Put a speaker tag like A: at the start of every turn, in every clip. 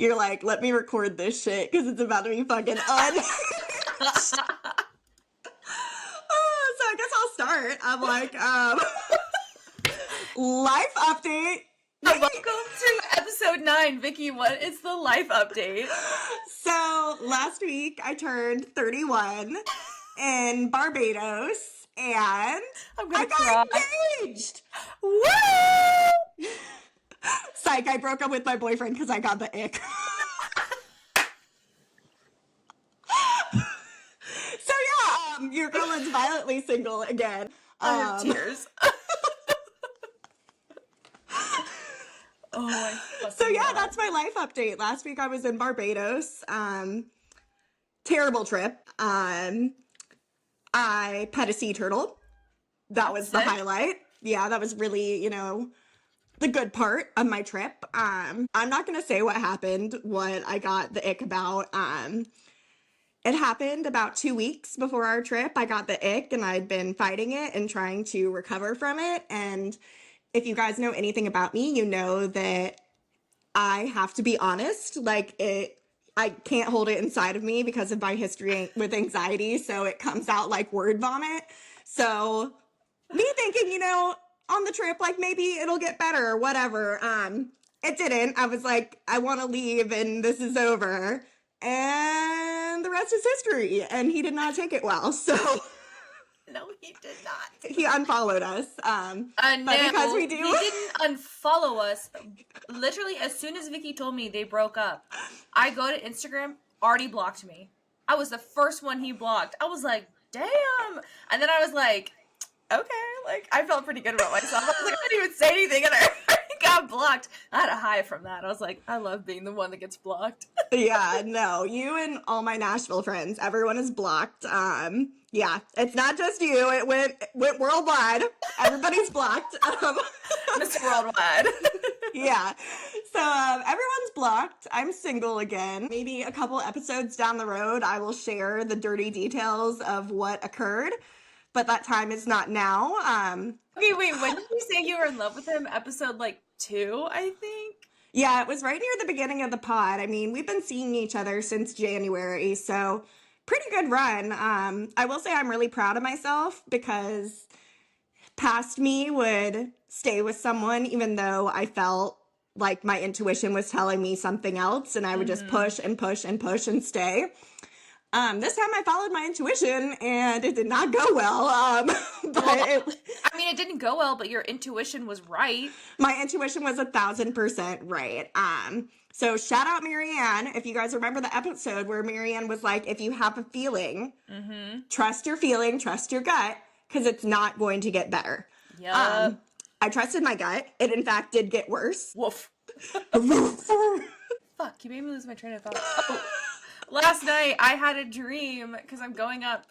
A: You're like, let me record this shit because it's about to be fucking so I guess I'll start. I'm like, life update.
B: Welcome to episode 9, Vikki. What is the life update?
A: So last week I turned 31 in Barbados, and I got engaged.
B: Woo!
A: Psych! I broke up with my boyfriend because I got the ick. So yeah, your girl is violently single again.
B: I have tears. Oh my.
A: So yeah, that's my life update. Last week I was in Barbados. Terrible trip. I pet a sea turtle. That was the highlight. Yeah, that was really, the good part of my trip. I'm not gonna say what happened, what I got the ick about. It happened about 2 weeks before our trip. I got the ick and I'd been fighting it and trying to recover from it. And if you guys know anything about me, you know that I have to be honest. I can't hold it inside of me because of my history with anxiety. So it comes out like word vomit. So me thinking, on the trip, like maybe it'll get better or whatever. It didn't. I was like, I want to leave and this is over. And the rest is history. And he did not take it well. So
B: no, he did not.
A: He unfollowed us.
B: No,
A: because we do.
B: He didn't unfollow us. Literally, as soon as Vikki told me they broke up, I go to Instagram, already blocked me. I was the first one he blocked. I was like, damn. And then I was like, okay. Like, I felt pretty good about myself. I was like, I didn't even say anything, and I got blocked. I had a high from that. I was like, I love being the one that gets blocked.
A: Yeah, no, you and all my Nashville friends, everyone is blocked. Yeah, it's not just you. It went worldwide. Everybody's blocked.
B: Mr. Worldwide.
A: Yeah. So everyone's blocked. I'm single again. Maybe a couple episodes down the road, I will share the dirty details of what occurred. But that time is not now.
B: Okay, wait, when did you say you were in love with him? Episode, 2, I think?
A: Yeah, it was right near the beginning of the pod. I mean, we've been seeing each other since January, so pretty good run. I will say I'm really proud of myself because past me would stay with someone even though I felt like my intuition was telling me something else, and I would just push and push and push and stay. This time I followed my intuition and it did not go well.
B: It didn't go well, but your intuition was right.
A: My intuition was 1,000% right. So shout out Marianne. If you guys remember the episode where Marianne was like, if you have a feeling, trust your feeling, trust your gut, because it's not going to get better.
B: Yeah.
A: I trusted my gut. It in fact did get worse.
B: Woof. Fuck, you made me lose my train of thought. Oh. Last night, I had a dream, because I'm going up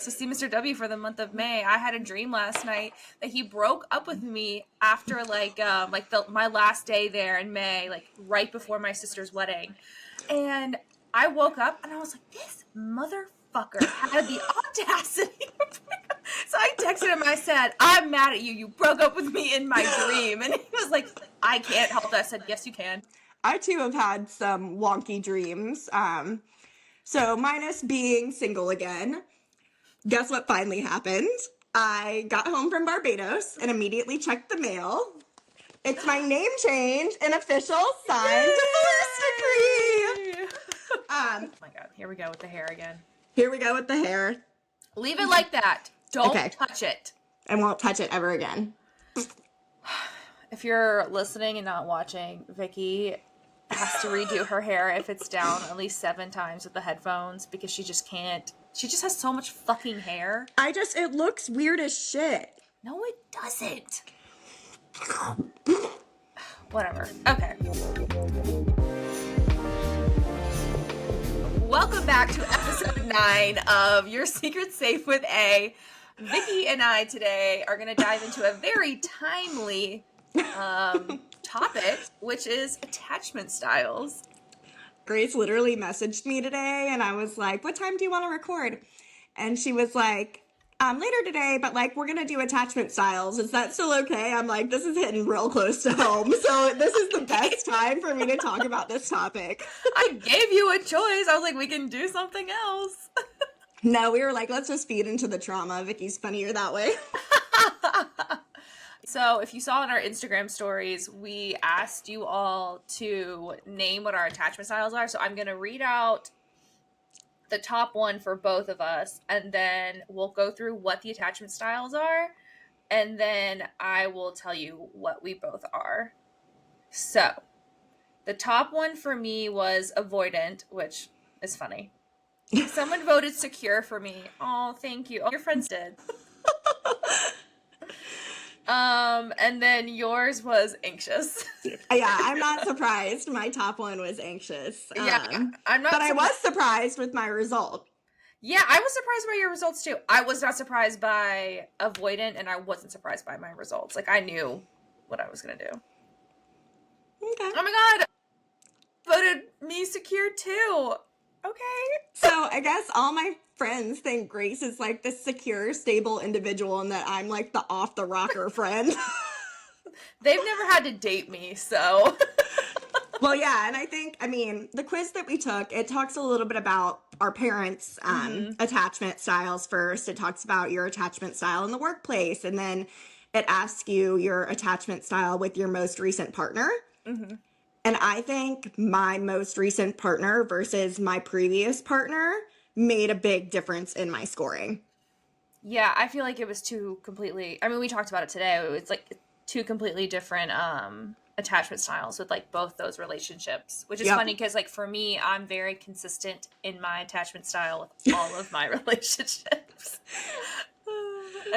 B: to see Mr. W for the month of May. I had a dream last night that he broke up with me after, my last day there in May, right before my sister's wedding. And I woke up, and I was like, this motherfucker had the audacity. So I texted him, I said, I'm mad at you. You broke up with me in my dream. And he was like, I can't help it. I said, yes, you can.
A: I, too, have had some wonky dreams. So minus being single again, guess what finally happened? I got home from Barbados and immediately checked the mail. It's my name change and official signed divorce decree.
B: Oh my God, here we go with the hair again.
A: Here we go with the hair.
B: Leave it like that. Don't touch it.
A: I won't touch it ever again.
B: If you're listening and not watching, Vikki has to redo her hair if it's down at least 7 times with the headphones because she just can't. She just has so much fucking hair.
A: It looks weird as shit.
B: No, it doesn't. Whatever. Okay. Welcome back to episode 9 of Your Secret Safe with A. Vikki and I today are going to dive into a very timely topic, which is attachment styles.
A: Grace literally messaged me today and I was like, what time do you want to record? And she was like, later today, but like we're gonna do attachment styles. Is that still okay? I'm like, this is hitting real close to home. So this is the best time for me to talk about this topic.
B: I gave you a choice. I was like, we can do something else.
A: No, we were like, let's just feed into the trauma. Vikki's funnier that way.
B: So if you saw in our Instagram stories, we asked you all to name what our attachment styles are. So I'm going to read out the top one for both of us, and then we'll go through what the attachment styles are, and then I will tell you what we both are. So the top one for me was avoidant, which is funny. Someone voted secure for me. Oh, thank you. All your friends did. And then yours was anxious.
A: Yeah, I'm not surprised. My top one was anxious.
B: Yeah, I'm not.
A: But I was surprised with my result.
B: Yeah, I was surprised by your results too. I was not surprised by avoidant, and I wasn't surprised by my results. Like, I knew what I was gonna do.
A: Okay.
B: Oh my god, voted me secure too. Okay.
A: So I guess all my friends think Grace is like the secure, stable individual, and that I'm like the off the rocker friend.
B: They've never had to date me, so.
A: Well, yeah, and I mean, the quiz that we took, it talks a little bit about our parents' attachment styles first. It talks about your attachment style in the workplace, and then it asks you your attachment style with your most recent partner. Mm-hmm. And I think my most recent partner versus my previous partner made a big difference in my scoring.
B: Yeah, I feel like it was two completely, I mean, we talked about it today. It was like two completely different attachment styles with like both those relationships, which is funny because like for me, I'm very consistent in my attachment style with all of my relationships.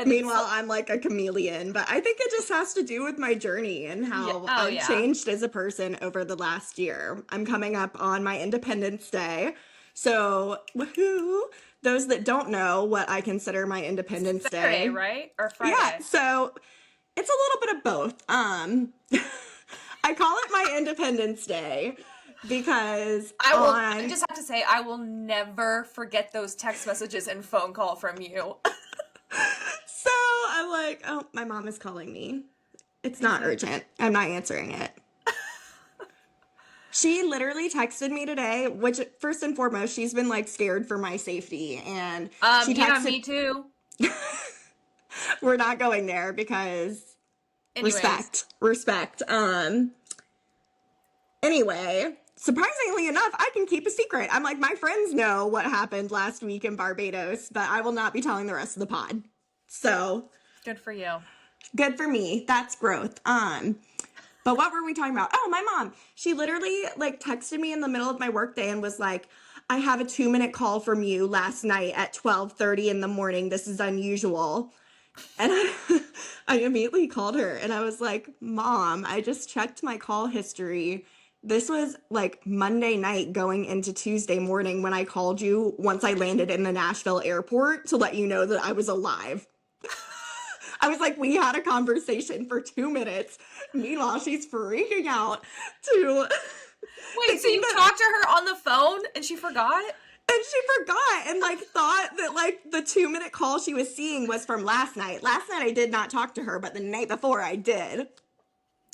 A: Meanwhile, I'm like a chameleon, but I think it just has to do with my journey and how I've changed as a person over the last year. I'm coming up on my Independence Day. So, woohoo! Those that don't know what I consider my Independence
B: Saturday,
A: Day.
B: right? Or Friday?
A: Yeah, so it's a little bit of both. I call it my Independence Day because
B: I just have to say, I will never forget those text messages and phone call from you.
A: So I'm like, oh, my mom is calling me. It's not urgent. I'm not answering it. She literally texted me today, which first and foremost, she's been like scared for my safety. And she texted,
B: yeah, me too.
A: We're not going there because respect. Anyway, surprisingly enough, I can keep a secret. I'm like, my friends know what happened last week in Barbados, but I will not be telling the rest of the pod. So
B: good for you.
A: Good for me. That's growth. But what were we talking about? Oh, my mom. She literally like texted me in the middle of my workday and was like, I have a 2-minute call from you last night at 12:30 in the morning. This is unusual. And I immediately called her and I was like, Mom, I just checked my call history. This was like Monday night going into Tuesday morning when I called you once I landed in the Nashville airport to let you know that I was alive. I was like, we had a conversation for 2 minutes. Meanwhile, she's freaking out to...
B: Wait, so you talked to her on the phone and she forgot?
A: And she forgot and like thought that like the 2-minute call she was seeing was from last night. Last night I did not talk to her, but the night before I did.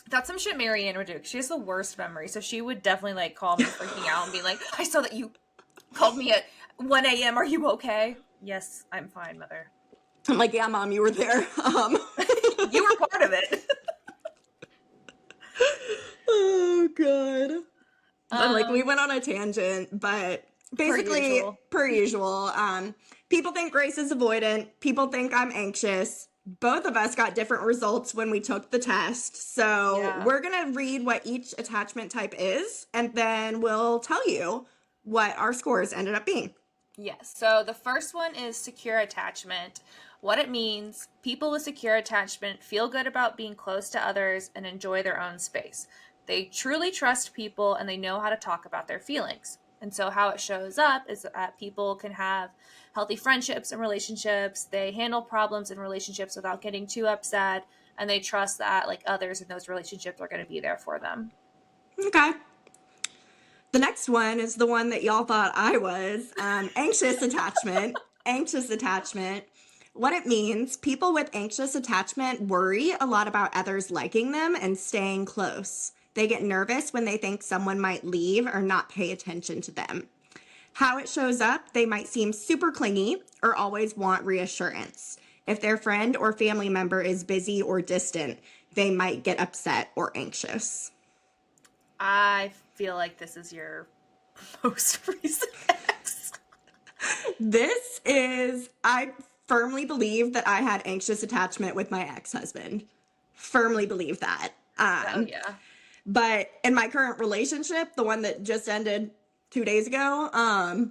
A: That's
B: some shit Marianne would do. She has the worst memory, so she would definitely like call me freaking out and be like, I saw that you called me at 1 a.m. Are you okay? Yes, I'm fine, Mother.
A: I'm like, yeah, Mom, you were there.
B: You were part of it.
A: Oh, God. I'm like, we went on a tangent, but basically, per usual, people think Grace is avoidant. People think I'm anxious. Both of us got different results when we took the test. So we're going to read what each attachment type is, and then we'll tell you what our scores ended up being.
B: Yes. So the first one is secure attachment. What it means: people with secure attachment feel good about being close to others and enjoy their own space. They truly trust people and they know how to talk about their feelings. And so how it shows up is that people can have healthy friendships and relationships. They handle problems in relationships without getting too upset. And they trust that like others in those relationships are going to be there for them.
A: Okay. The next one is the one that y'all thought I was. Anxious attachment. Anxious attachment. What it means, people with anxious attachment worry a lot about others liking them and staying close. They get nervous when they think someone might leave or not pay attention to them. How it shows up, they might seem super clingy or always want reassurance. If their friend or family member is busy or distant, they might get upset or anxious.
B: I feel like this is your most recent ex.
A: I firmly believe that I had anxious attachment with my ex-husband. Firmly believe that.
B: Oh, yeah.
A: But in my current relationship, the one that just ended 2 days ago,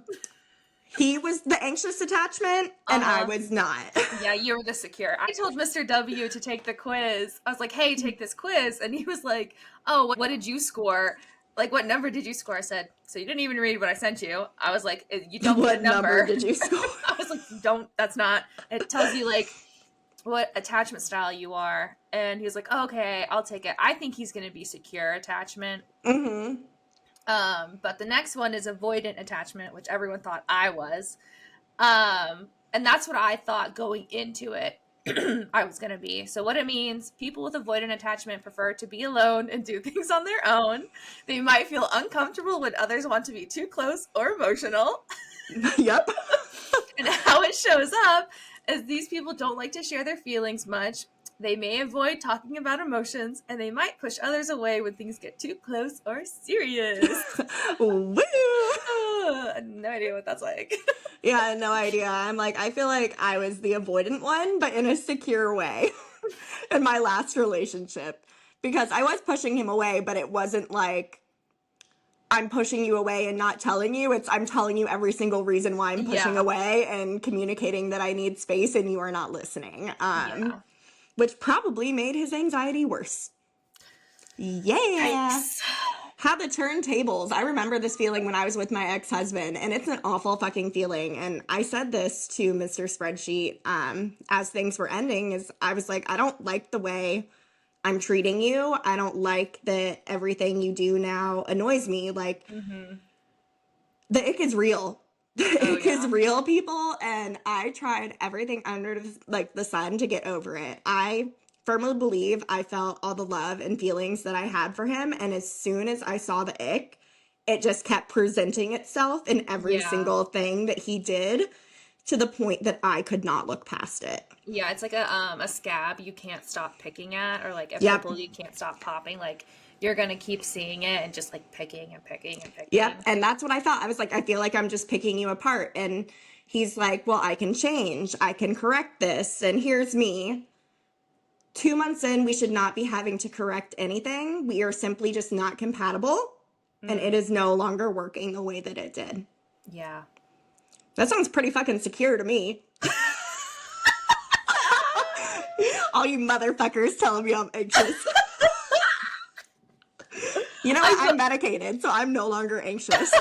A: he was the anxious attachment and I was not.
B: Yeah, you were the secure. I told Mr. W to take the quiz. I was like, hey, take this quiz. And he was like, oh, what did you score? Like, what number did you score? I said, so you didn't even read what I sent you. I was like, you don't
A: What
B: what number
A: did you score?
B: I was like, that's not. It tells you, like, what attachment style you are. And he was like, oh, okay, I'll take it. I think he's going to be secure attachment.
A: Mm-hmm.
B: But the next one is avoidant attachment, which everyone thought I was. And that's what I thought going into it I was going to be. So what it means, people with avoidant attachment prefer to be alone and do things on their own. They might feel uncomfortable when others want to be too close or emotional.
A: Yep.
B: And how it shows up is these people don't like to share their feelings much. They may avoid talking about emotions, and they might push others away when things get too close or serious.
A: Woo!
B: I have no idea what that's like.
A: Yeah, no idea. I'm like, I feel like I was the avoidant one, but in a secure way in my last relationship. Because I was pushing him away, but it wasn't like, I'm pushing you away and not telling you. It's I'm telling you every single reason why I'm pushing away and communicating that I need space and you are not listening. Which probably made his anxiety worse. Yeah.
B: Yikes.
A: How the turntables. I remember this feeling when I was with my ex-husband, and it's an awful fucking feeling. And I said this to Mr. Spreadsheet as things were ending, is I was like, I don't like the way I'm treating you. I don't like that everything you do now annoys me. Like, the ick is real. The ick is real, people. And I tried everything under the sun to get over it. I firmly believe I felt all the love and feelings that I had for him. And as soon as I saw the ick, it just kept presenting itself in every single thing that he did, to the point that I could not look past it.
B: Yeah, it's like a scab you can't stop picking at, or like a pimple you can't stop popping. Like, you're going to keep seeing it and just like picking and picking and picking.
A: Yep, and that's what I thought. I was like, I feel like I'm just picking you apart. And he's like, well, I can change. I can correct this. And here's me. 2 months in, we should not be having to correct anything. We are simply just not compatible. And it is no longer working the way that it did.
B: Yeah.
A: That sounds pretty fucking secure to me. All you motherfuckers telling me I'm anxious. You know what? I'm medicated, so I'm no longer anxious.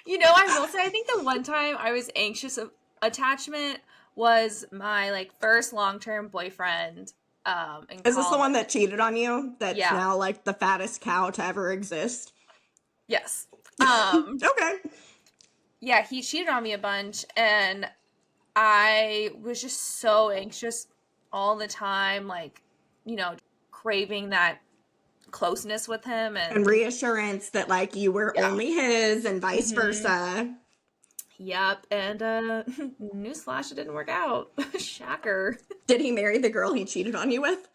B: You know, I will say, I think the one time I was anxious of attachment was my like first long-term boyfriend.
A: Is this the one that cheated on you? That's now like the fattest cow to ever exist?
B: Yes.
A: Okay.
B: Yeah, he cheated on me a bunch, and I was just so anxious all the time, like, you know, craving that closeness with him and
A: reassurance that like you were only his and vice versa.
B: Yep. And newsflash, it didn't work out. Shocker.
A: Did he marry the girl he cheated on you with?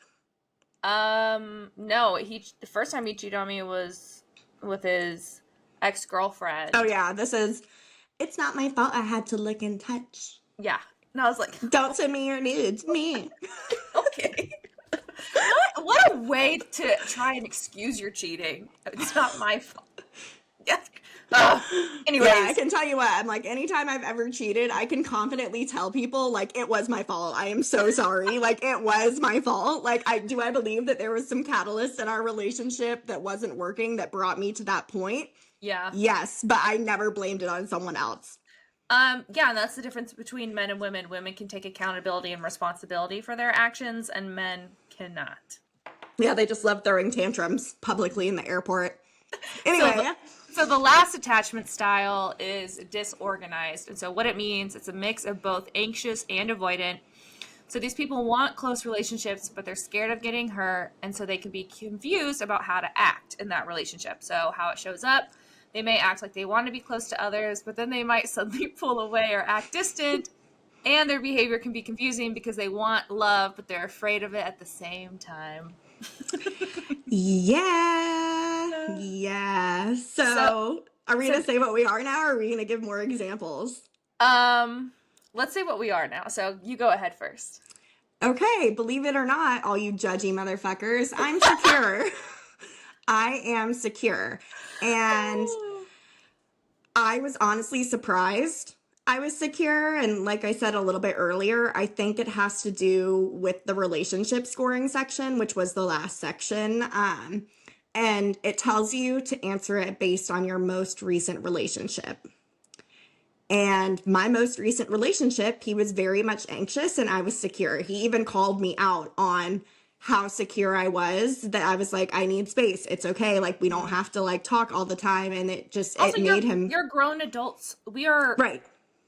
B: No, the first time he cheated on me was with his ex-girlfriend.
A: Oh yeah, it's not my fault I had to look and touch.
B: Yeah. And I was like,
A: don't send me your nudes, me.
B: Okay. What a way to try and excuse your cheating. It's not my fault. Yeah. Anyways.
A: Yeah, I can tell you what, I'm like, anytime I've ever cheated, I can confidently tell people, like, it was my fault. I am so sorry. Like, it was my fault. Like, I believe that there was some catalyst in our relationship that wasn't working that brought me to that point.
B: Yeah.
A: Yes, but I never blamed it on someone else.
B: Yeah, and that's the difference between men and women. Women can take accountability and responsibility for their actions, and men cannot.
A: Yeah, they just love throwing tantrums publicly in the airport. Anyway.
B: So the last attachment style is disorganized. And so what it means, it's a mix of both anxious and avoidant. So these people want close relationships, but they're scared of getting hurt. And so they can be confused about how to act in that relationship. So how it shows up, they may act like they want to be close to others, but then they might suddenly pull away or act distant. And their behavior can be confusing because they want love, but they're afraid of it at the same time.
A: Yeah. So are we going to say what we are now, or are we going to give more examples?
B: Let's say what we are now. So you go ahead first.
A: Okay, believe it or not, all you judgy motherfuckers, I'm secure. I am secure. And I was honestly surprised I was secure. And like I said a little bit earlier, I think it has to do with the relationship scoring section, which was the last section. And it tells you to answer it based on your most recent relationship. And my most recent relationship, he was very much anxious and I was secure. He even called me out on how secure I was, that I was like, I need space. It's okay. Like, we don't have to like talk all the time. And it just,
B: also,
A: it made him.
B: You're grown adults. We are.
A: Right.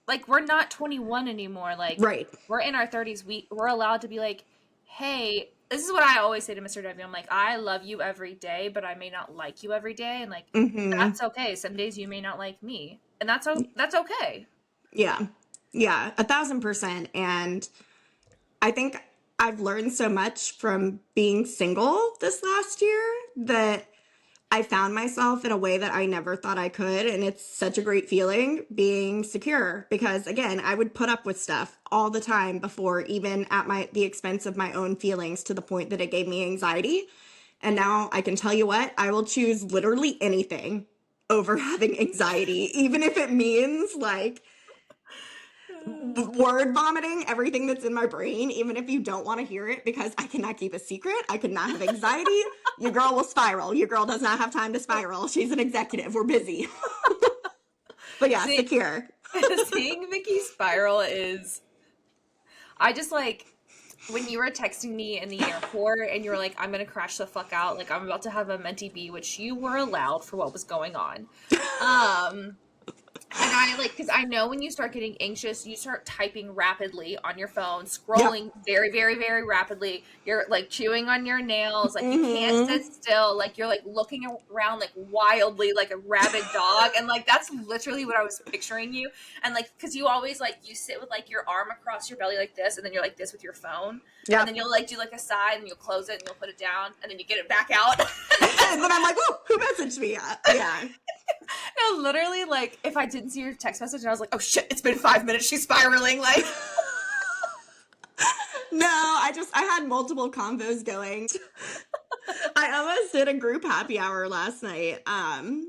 B: Like, we're not 21 anymore. Like,
A: right.
B: We're in our 30s. We're allowed to be like, hey, this is what I always say to Mr. W. I'm like, I love you every day, but I may not like you every day. And like, that's okay. Some days you may not like me. And that's okay.
A: Yeah. Yeah. 1,000%. And I think I've learned so much from being single this last year that I found myself in a way that I never thought I could. And it's such a great feeling being secure because, again, I would put up with stuff all the time before, even at the expense of my own feelings, to the point that it gave me anxiety. And now I can tell you what, I will choose literally anything over having anxiety, even if it means like word vomiting everything that's in my brain, even if you don't want to hear it, because I cannot keep a secret. I could not have anxiety. Your girl will spiral. Your girl does not have time to spiral. She's an executive. We're busy. But yeah, secure.
B: Seeing Vikki spiral is, I just like, when you were texting me in the airport and you were like, I'm going to crash the fuck out. Like, I'm about to have a mentee B, which you were allowed for what was going on. And I like, because I know when you start getting anxious, you start typing rapidly on your phone, scrolling very, very, very rapidly. You're like chewing on your nails, like you can't sit still, like you're like looking around like wildly like a rabid dog. And like that's literally what I was picturing you. And like, because you always like, you sit with like your arm across your belly like this, and then you're like this with your phone. Yep. And then you'll like do like a side and you'll close it and you'll put it down and then you get it back out.
A: And then I'm like, oh, who messaged me? Yeah.
B: No, literally, like, if I didn't see your text message, and I was like, oh shit, it's been 5 minutes, she's spiraling, like.
A: No, I had multiple combos going. I almost did a group happy hour last night,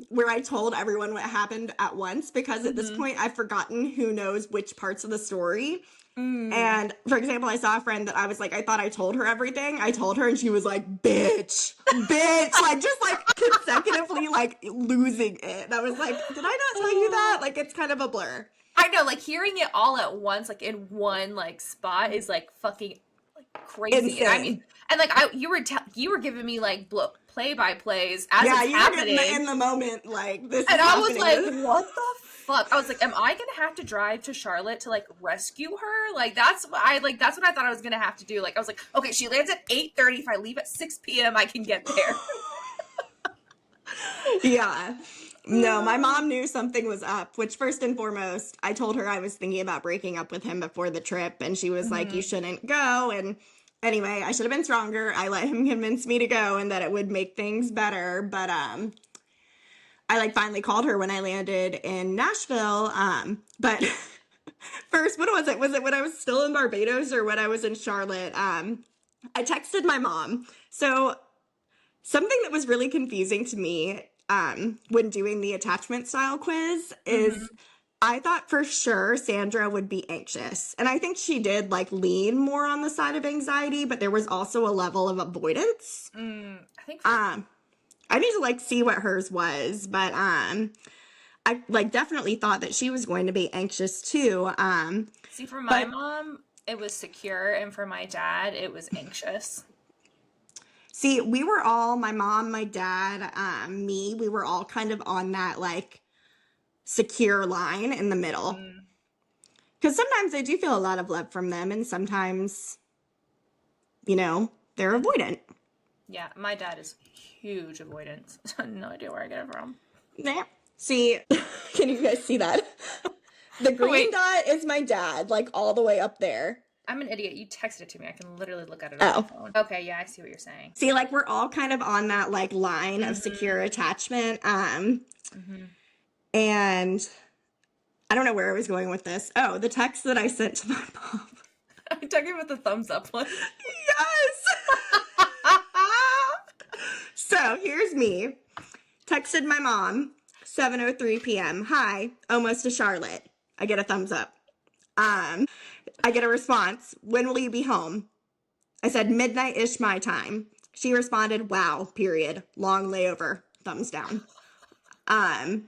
A: where I told everyone what happened at once, because at this point I've forgotten who knows which parts of the story. And for example, I saw a friend that I was like, I thought I told her everything. I told her and she was like, bitch, like just like consecutively like losing it. And I was like, did I not tell you that? Like, it's kind of a blur.
B: I know, like hearing it all at once, like in one like spot is like fucking like crazy.
A: Insane.
B: And I mean, and like you were giving me like play-by-plays as it's happening.
A: Yeah, in the moment, like this.
B: And I was like, what the fuck? I was like, am I gonna have to drive to Charlotte to like rescue her? Like that's what I thought I was gonna have to do. Like I was like, okay, she lands at 8:30. If I leave at 6 p.m., I can get there.
A: Yeah. No, my mom knew something was up, which first and foremost, I told her I was thinking about breaking up with him before the trip, and she was like, you shouldn't go. And anyway, I should have been stronger. I let him convince me to go and that it would make things better. But I like finally called her when I landed in Nashville. But first, what was it? Was it when I was still in Barbados or when I was in Charlotte? I texted my mom. So something that was really confusing to me when doing the attachment style quiz is I thought for sure Sandra would be anxious. And I think she did like lean more on the side of anxiety, but there was also a level of avoidance.
B: I think
A: I need to like see what hers was, but I like definitely thought that she was going to be anxious too.
B: See, for my mom, it was secure, and for my dad, it was anxious.
A: See, we were all, my mom, my dad, me, we were all kind of on that, like, secure line in the middle. Because sometimes I do feel a lot of love from them, and sometimes, you know, they're avoidant.
B: Yeah, my dad is huge avoidance. No idea where I get it from.
A: Yeah. See, can you guys see that? The green dot is my dad, like, all the way up there.
B: I'm an idiot. You texted it to me. I can literally look at it on my phone. Okay, yeah, I see what you're saying.
A: See, like, we're all kind of on that, like, line of secure attachment. And I don't know where I was going with this. Oh, the text that I sent to my mom.
B: Are you talking about the thumbs up one?
A: Yes! So, here's me. Texted my mom, 7:03 p.m. Hi, almost to Charlotte. I get a thumbs up. I get a response. When will you be home? I said midnight-ish my time. She responded, wow, period. Long layover. Thumbs down. I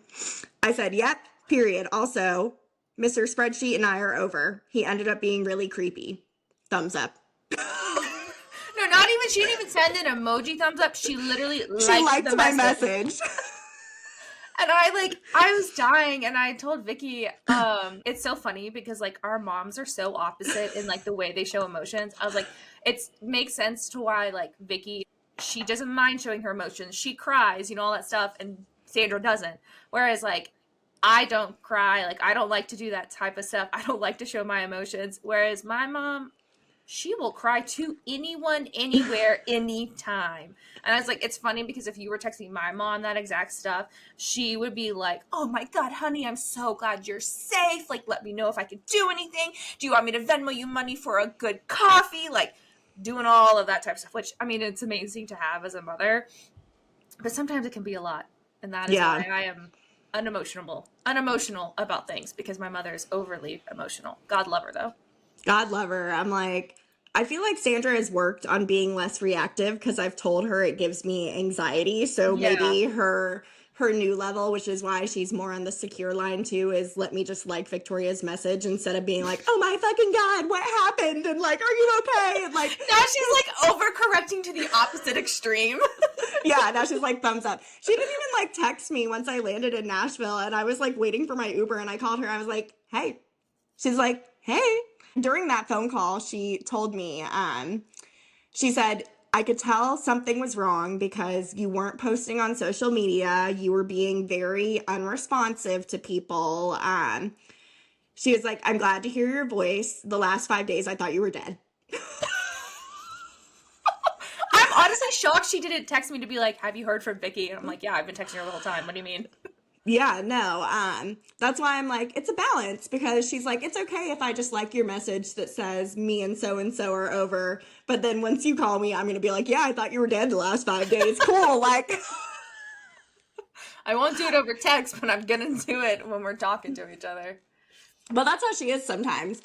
A: said, yep, period. Also, Mr. Spreadsheet and I are over. He ended up being really creepy. Thumbs up.
B: No, not even, she didn't even send an emoji thumbs up. She literally liked
A: my message.
B: And I was dying, and I told Vikki, it's so funny because, like, our moms are so opposite in, like, the way they show emotions. I was like, it makes sense to why, like, Vikki, she doesn't mind showing her emotions. She cries, you know, all that stuff, and Sandra doesn't. Whereas, like, I don't cry. Like, I don't like to do that type of stuff. I don't like to show my emotions. Whereas my mom, she will cry to anyone, anywhere, anytime. And I was like, it's funny because if you were texting my mom that exact stuff, she would be like, oh my God, honey, I'm so glad you're safe. Like, let me know if I could do anything. Do you want me to Venmo you money for a good coffee? Like, doing all of that type of stuff, which, I mean, it's amazing to have as a mother. But sometimes it can be a lot. And that is why I am unemotional about things, because my mother is overly emotional. God love her, though.
A: God love her. I'm like, I feel like Sandra has worked on being less reactive because I've told her it gives me anxiety. So maybe her new level, which is why she's more on the secure line too, is let me just like Victoria's message instead of being like, oh my fucking God, what happened? And like, are you okay? And like,
B: now she's like overcorrecting to the opposite extreme.
A: Yeah, now she's like thumbs up. She didn't even like text me once I landed in Nashville, and I was like waiting for my Uber, and I called her. I was like, hey. She's like, hey. During that phone call, she told me, she said, I could tell something was wrong because you weren't posting on social media. You were being very unresponsive to people. She was like, I'm glad to hear your voice. The last 5 days, I thought you were dead.
B: I'm honestly shocked she didn't text me to be like, have you heard from Vikki? And I'm like, yeah, I've been texting her the whole time. What do you mean?
A: Yeah, no, that's why I'm like, it's a balance, because she's like, it's okay if I just like your message that says me and so are over, but then once you call me, I'm gonna be like, yeah, I thought you were dead the last 5 days. Cool, like.
B: I won't do it over text, but I'm gonna do it when we're talking to each other.
A: Well, that's how she is sometimes.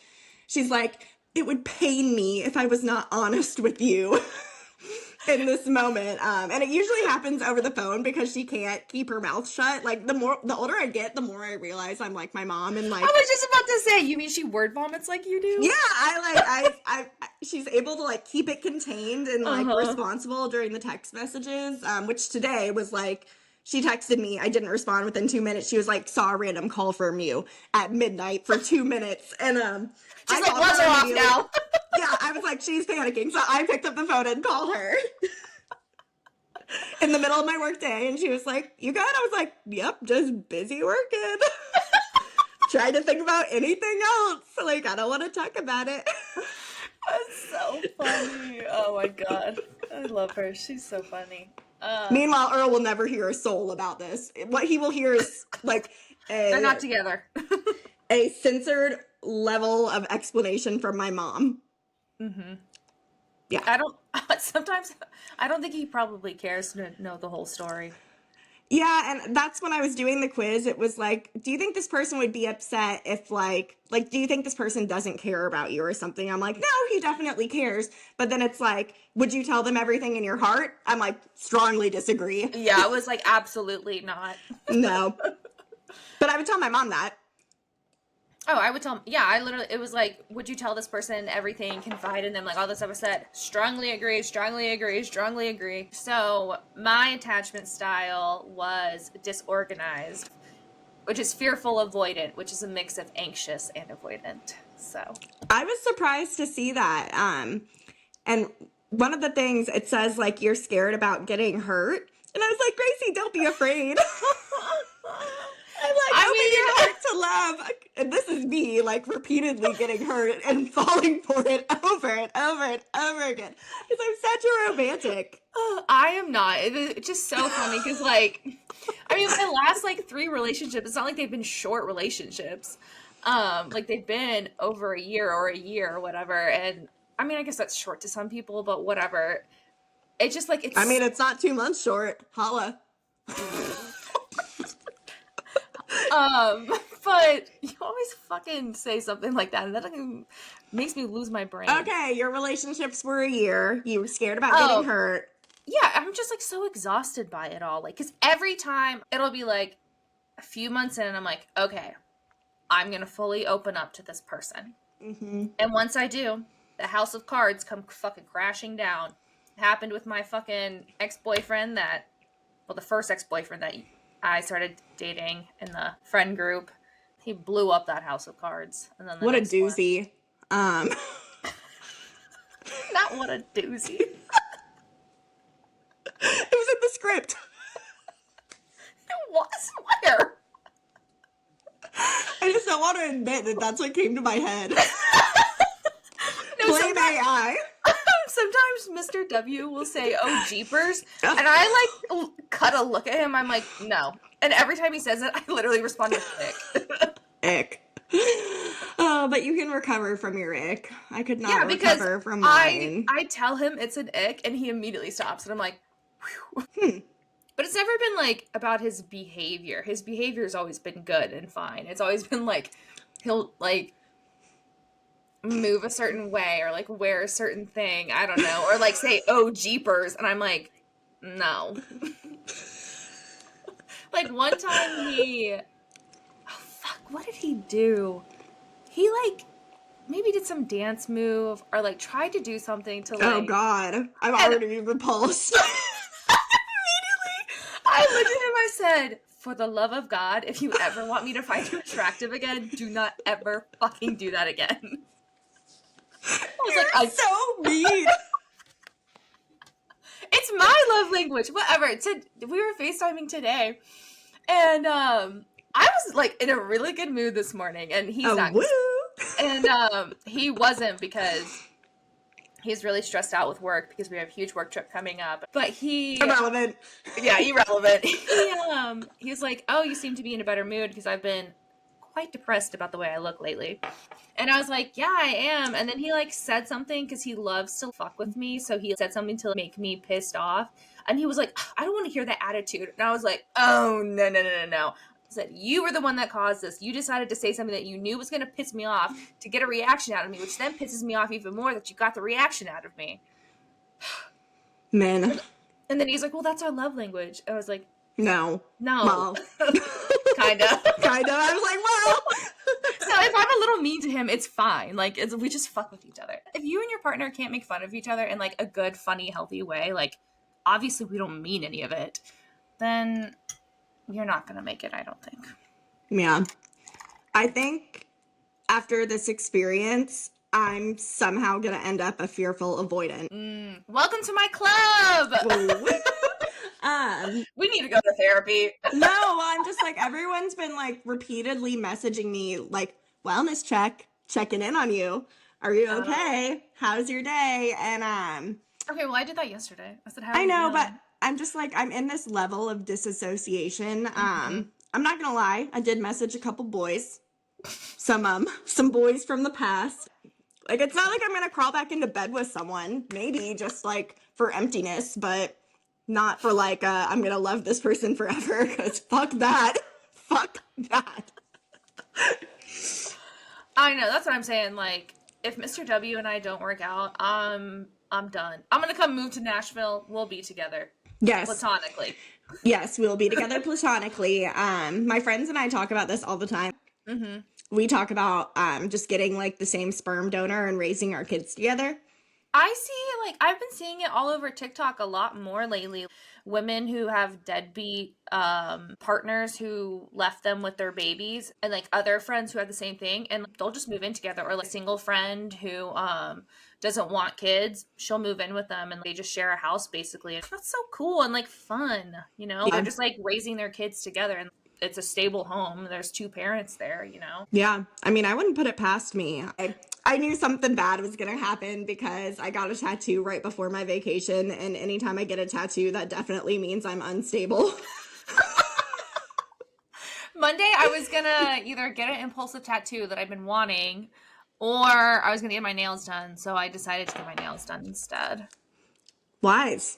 A: She's like, it would pain me if I was not honest with you. In this moment, and it usually happens over the phone because she can't keep her mouth shut. Like, the older I get, the more I realize I'm like my mom, and like,
B: I was just about to say, you mean she word vomits like you do?
A: Yeah, I she's able to like keep it contained and like responsible during the text messages, which today was like, she texted me, I didn't respond within 2 minutes. She was like, saw a random call from you at midnight for 2 minutes, and
B: she's like, buzz her off now.
A: Yeah, I was like, she's panicking, so I picked up the phone and called her in the middle of my work day, and she was like, you good? I was like, yep, just busy working. Trying to think about anything else. Like, I don't want to talk about it.
B: That's so funny. Oh my God. I love her. She's so funny.
A: Meanwhile, Earl will never hear a soul about this. What he will hear is, like,
B: they're not together.
A: A censored level of explanation from my mom.
B: Mm-hmm.
A: Yeah.
B: Sometimes, I don't think he probably cares to know the whole story.
A: Yeah, and that's when I was doing the quiz. It was like, do you think this person would be upset if, like, do you think this person doesn't care about you or something? I'm like, no, he definitely cares. But then it's like, would you tell them everything in your heart? I'm like, strongly disagree.
B: Yeah, I was like, absolutely not.
A: No. But I would tell my mom that.
B: Oh, I would tell him, yeah, I literally, it was like, would you tell this person everything, confide in them, like all this stuff I said? Strongly agree, strongly agree, strongly agree. So my attachment style was disorganized, which is fearful avoidant, which is a mix of anxious and avoidant. So
A: I was surprised to see that. And one of the things it says, like, you're scared about getting hurt. And I was like, Gracie, don't be afraid. I'm like, open your heart to love. And this is me, like, repeatedly getting hurt and falling for it over and over and over again. Because I'm such a romantic.
B: I am not. It's just so funny because, like, I mean, my last, like, 3 relationships, it's not like they've been short relationships. Like, they've been over a year or whatever. And, I mean, I guess that's short to some people, but whatever. It's just, like, it's...
A: I mean, it's not 2 months short. Holla.
B: But you always fucking say something like that, and that makes me lose my brain.
A: Okay, your relationships were a year. You were scared about getting hurt.
B: Yeah, I'm just, like, so exhausted by it all. Like, because every time it'll be, like, a few months in, and I'm like, okay, I'm gonna fully open up to this person.
A: Mm-hmm.
B: And once I do, the house of cards come fucking crashing down. It happened with my fucking ex-boyfriend the first ex-boyfriend that I started dating in the friend group. He blew up that house of cards. And then
A: what a doozy.
B: Not what a doozy.
A: It was in the script.
B: It was? Where?
A: I just don't want to admit that that's what came to my head.
B: No,
A: Blame AI.
B: Sometimes Mr. W will say, oh, jeepers. And I, like, cut a look at him. I'm like, no. And every time he says it, I literally respond with ick.
A: Ick. Oh, but you can recover from your ick. I could not recover from mine.
B: I tell him it's an ick, and he immediately stops. And I'm like, whew. But it's never been, like, about his behavior. His behavior's always been good and fine. It's always been, like, he'll, like, move a certain way or, like, wear a certain thing. I don't know. Or, like, say, oh, jeepers. And I'm like, no. Like, one time what did he do? He, like, maybe did some dance move or, like, tried to do something to, like...
A: Oh, God. I'm already repulsed.
B: Immediately, I looked at him, I said, for the love of God, if you ever want me to find you attractive again, do not ever fucking do that again. I was like, I'm
A: so mean.
B: It's my love language. Whatever. We were FaceTiming today, and I was, like, in a really good mood this morning, and he's not.
A: Woo.
B: And he wasn't, because he's really stressed out with work because we have a huge work trip coming up. But
A: irrelevant.
B: Yeah, irrelevant. He was like, oh, you seem to be in a better mood because I've been quite depressed about the way I look lately. And I was like, yeah, I am. And then he, like, said something because he loves to fuck with me. So he said something to make me pissed off. And he was like, I don't want to hear that attitude. And I was like, oh, no. I said, you were the one that caused this. You decided to say something that you knew was going to piss me off to get a reaction out of me, which then pisses me off even more that you got the reaction out of me.
A: Man.
B: And then he's like, well, that's our love language. I was like,
A: no.
B: Well. Kind of.
A: I was like, well.
B: So if I'm a little mean to him, it's fine. Like, we just fuck with each other. If you and your partner can't make fun of each other in, like, a good, funny, healthy way, like, obviously we don't mean any of it, then you're not going to make it, I don't think.
A: Yeah. I think after this experience, I'm somehow going to end up a fearful avoidant.
B: Welcome to my club! We need to go to therapy.
A: No, I'm just like, everyone's been, like, repeatedly messaging me, like, wellness check, checking in on you. Are you okay? How's your day? And,
B: okay, well, I did that yesterday. I said, how
A: I know, but I'm just like, I'm in this level of disassociation. I'm not gonna lie, I did message a couple boys. Some boys from the past. Like, it's not like I'm gonna crawl back into bed with someone. Maybe just, like, for emptiness, but not for, like, I'm gonna love this person forever, because fuck that. Fuck that.
B: I know, that's what I'm saying. Like, if Mr. W and I don't work out, I'm done. I'm gonna come move to Nashville. We'll be together.
A: Yes.
B: Platonically.
A: Yes, we'll be together platonically. My friends and I talk about this all the time. we talk about just getting like the same sperm donor and raising our kids together.
B: I see, like, I've been seeing it all over TikTok a lot more lately. Women who have deadbeat partners who left them with their babies, and like other friends who have the same thing, and they'll just move in together. Or like a single friend who doesn't want kids, she'll move in with them and they just share a house basically. And that's so cool and like fun, you know?
A: Yeah.
B: They're just like raising their kids together, and it's a stable home. There's two parents there, you know?
A: Yeah. I mean, I wouldn't put it past me. I knew something bad was going to happen because I got a tattoo right before my vacation. And anytime I get a tattoo, that definitely means I'm unstable.
B: Monday, I was gonna either get an impulsive tattoo that I've been wanting, or I was gonna get my nails done. So I decided to get my nails done instead.
A: Wise.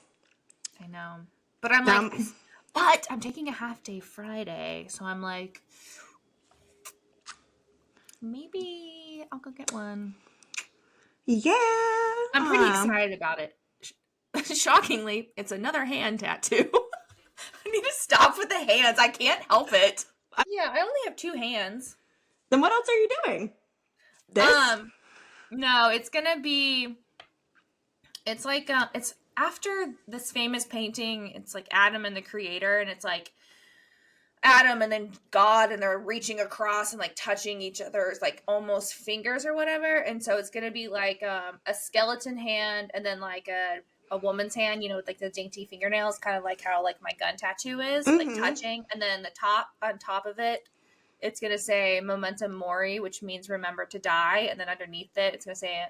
B: I know, but I'm like, but I'm taking a half day Friday, so I'm like, maybe I'll go get one.
A: Yeah.
B: I'm pretty excited about it. Shockingly, it's another hand tattoo. I need to stop with the hands. I can't help it. Yeah, I only have two hands.
A: Then what else are you doing? This?
B: No, it's gonna be. It's like it's after this famous painting. It's like Adam and the Creator, and it's like Adam and then God, and they're reaching across and like touching each other's like almost fingers or whatever. And so it's gonna be like a skeleton hand, and then like a woman's hand, you know, with like the dainty fingernails, kind of like how like my gun tattoo is, like touching. And then the top, on top of it, it's going to say Memento Mori, which means remember to die. And then underneath it, it's going to say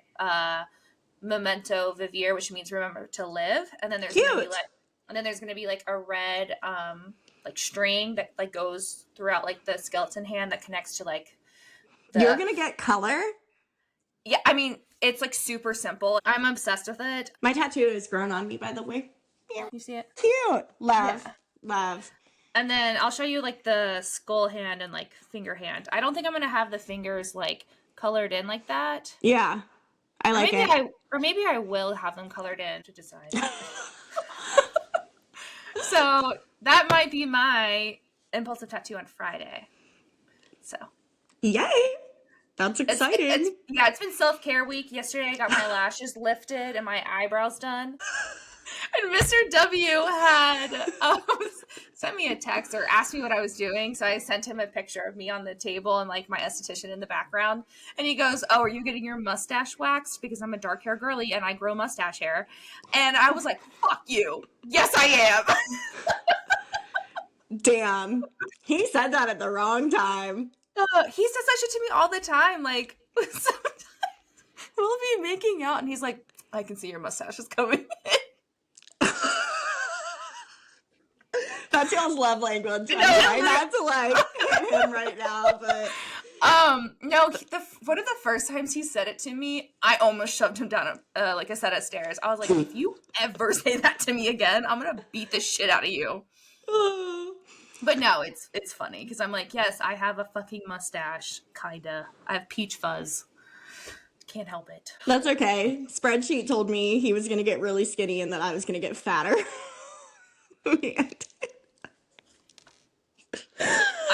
B: Memento Vivere, which means remember to live. And then there's going to be like a red like string that like goes throughout like the skeleton hand that connects to like
A: You're going to get color?
B: Yeah, I mean, it's like super simple. I'm obsessed with it.
A: My tattoo is grown on me, by the way.
B: Yeah. You see it?
A: Cute. Love.
B: Yeah.
A: Love.
B: And then I'll show you like the skull hand and like finger hand. I don't think I'm going to have the fingers like colored in like that.
A: Yeah. I like it.
B: Or maybe I will have them colored in to decide. So that might be my impulsive tattoo on Friday. So.
A: Yay. That's exciting.
B: It's been self-care week. Yesterday I got my lashes lifted and my eyebrows done. And Mr. W had sent me a text or asked me what I was doing. So I sent him a picture of me on the table and like my esthetician in the background. And he goes, "Oh, are you getting your mustache waxed? Because I'm a dark hair girly and I grow mustache hair." And I was like, "Fuck you. Yes, I am."
A: Damn. He said that at the wrong time.
B: He says that shit to me all the time. Like, sometimes we'll be making out and he's like, "I can see your mustache is coming in."
A: That's y'all's love language. I'm trying not to like him right now, but
B: no. One of the first times he said it to me, I almost shoved him down like a set of stairs. I was like, "If you ever say that to me again, I'm gonna beat the shit out of you." But no, it's funny because I'm like, yes, I have a fucking mustache, kinda. I have peach fuzz. Can't help it.
A: That's okay. Spreadsheet told me he was gonna get really skinny and that I was gonna get fatter.
B: I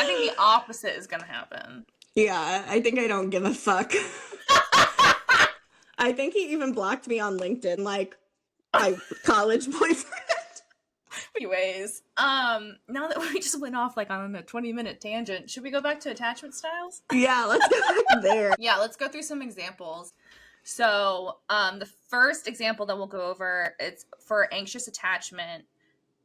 B: think the opposite is gonna happen.
A: Yeah, I think I don't give a fuck. I think he even blocked me on LinkedIn, like my college boyfriend.
B: Anyways, now that we just went off like on a 20-minute tangent, should we go back to attachment styles?
A: Yeah, let's go back there.
B: Yeah, let's go through some examples. So, the first example that we'll go over, it's for anxious attachment.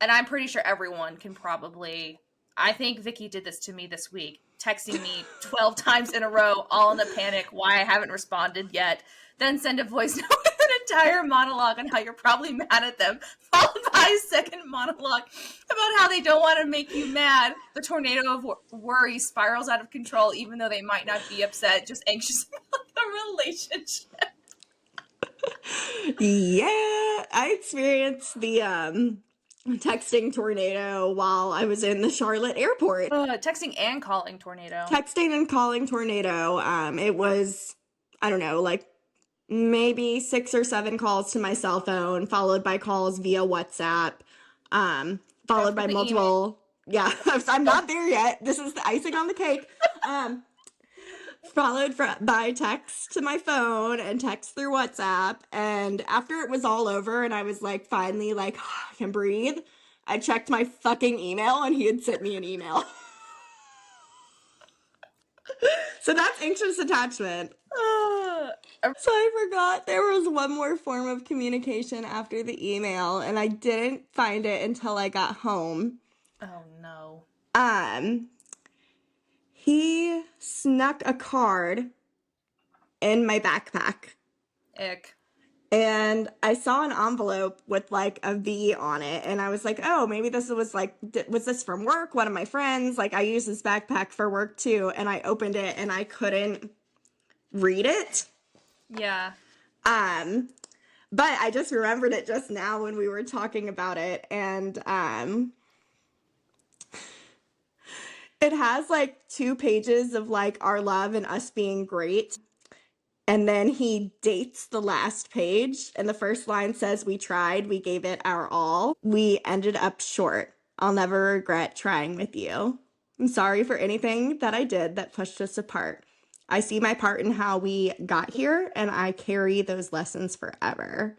B: And I'm pretty sure everyone can probably, I think Vikki did this to me this week, texting me 12 times in a row, all in a panic, why I haven't responded yet. Then send a voice note with an entire monologue on how you're probably mad at them, followed by a second monologue about how they don't want to make you mad. The tornado of worry spirals out of control, even though they might not be upset, just anxious about the relationship.
A: Yeah, I experienced the texting tornado while I was in the Charlotte airport.
B: Texting and calling tornado.
A: Texting and calling tornado. It was, I don't know, like maybe 6 or 7 calls to my cell phone, followed by calls via WhatsApp, followed by multiple. Email. Yeah, I'm not there yet. This is the icing on the cake. followed by text to my phone and text through WhatsApp. And after it was all over and I was like, finally, like, I can breathe, I checked my fucking email and he had sent me an email. So that's anxious attachment. So I forgot there was one more form of communication after the email, and I didn't find it until I got home.
B: Oh, no.
A: He snuck a card in my backpack.
B: Ick.
A: And I saw an envelope with like a V on it, and I was like, oh, maybe this was like, was this from work? One of my friends, like I use this backpack for work too, and I opened it and I couldn't read it.
B: Yeah.
A: But I just remembered it just now when we were talking about it, and it has like 2 pages of like our love and us being great. And then he dates the last page, and the first line says, we tried, we gave it our all. We ended up short. I'll never regret trying with you. I'm sorry for anything that I did that pushed us apart. I see my part in how we got here, and I carry those lessons forever.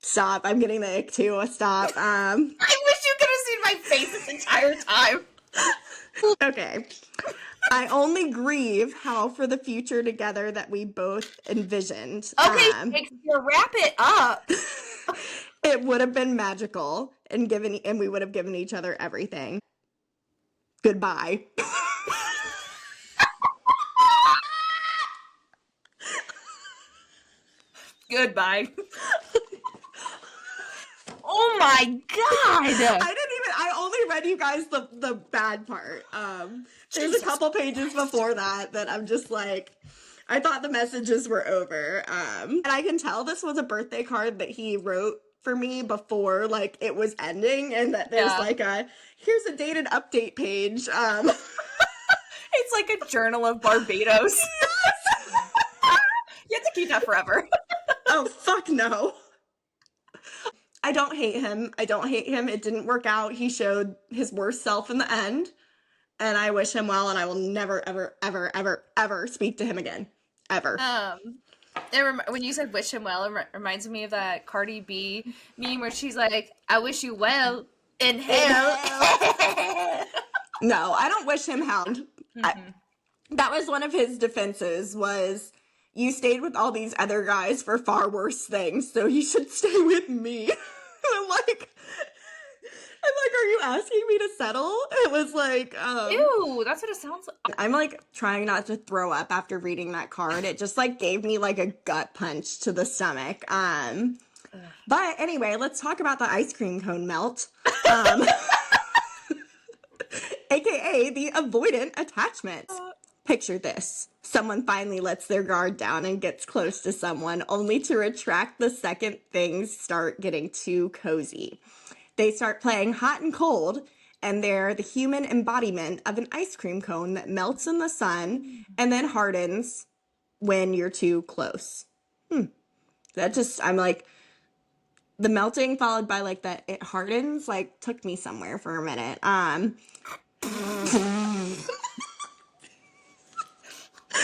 A: Stop. I'm getting the ick too. Stop.
B: I wish you could have seen my face this entire time.
A: Okay. I only grieve how for the future together that we both envisioned.
B: Okay, wrap it up.
A: It would have been magical and we would have given each other everything. Goodbye.
B: Goodbye. Oh my god!
A: I only read you guys the bad part. There's a couple pages before that I'm just like, I thought the messages were over. And I can tell this was a birthday card that he wrote for me before like it was ending, and that there's like here's a dated update page.
B: It's like a journal of Barbados. Yes! You have to keep that forever.
A: Oh, fuck no. I don't hate him. It didn't work out. He showed his worst self in the end. And I wish him well, and I will never, ever, ever, ever, ever speak to him again. Ever.
B: When you said wish him well, it reminds me of that Cardi B meme where she's like, I wish you well in hell.
A: No, I don't wish him hell. Mm-hmm. That was one of his defenses, was you stayed with all these other guys for far worse things, so you should stay with me. I'm like, are you asking me to settle? It was like,
B: ew, that's what it sounds like.
A: I'm like trying not to throw up after reading that card. It just like gave me like a gut punch to the stomach. But anyway, let's talk about the ice cream cone melt. AKA the avoidant attachment. Picture this. Someone finally lets their guard down and gets close to someone, only to retract the second things start getting too cozy. They start playing hot and cold, and they're the human embodiment of an ice cream cone that melts in the sun and then hardens when you're too close. That just, I'm like, the melting followed by like that it hardens, like took me somewhere for a minute.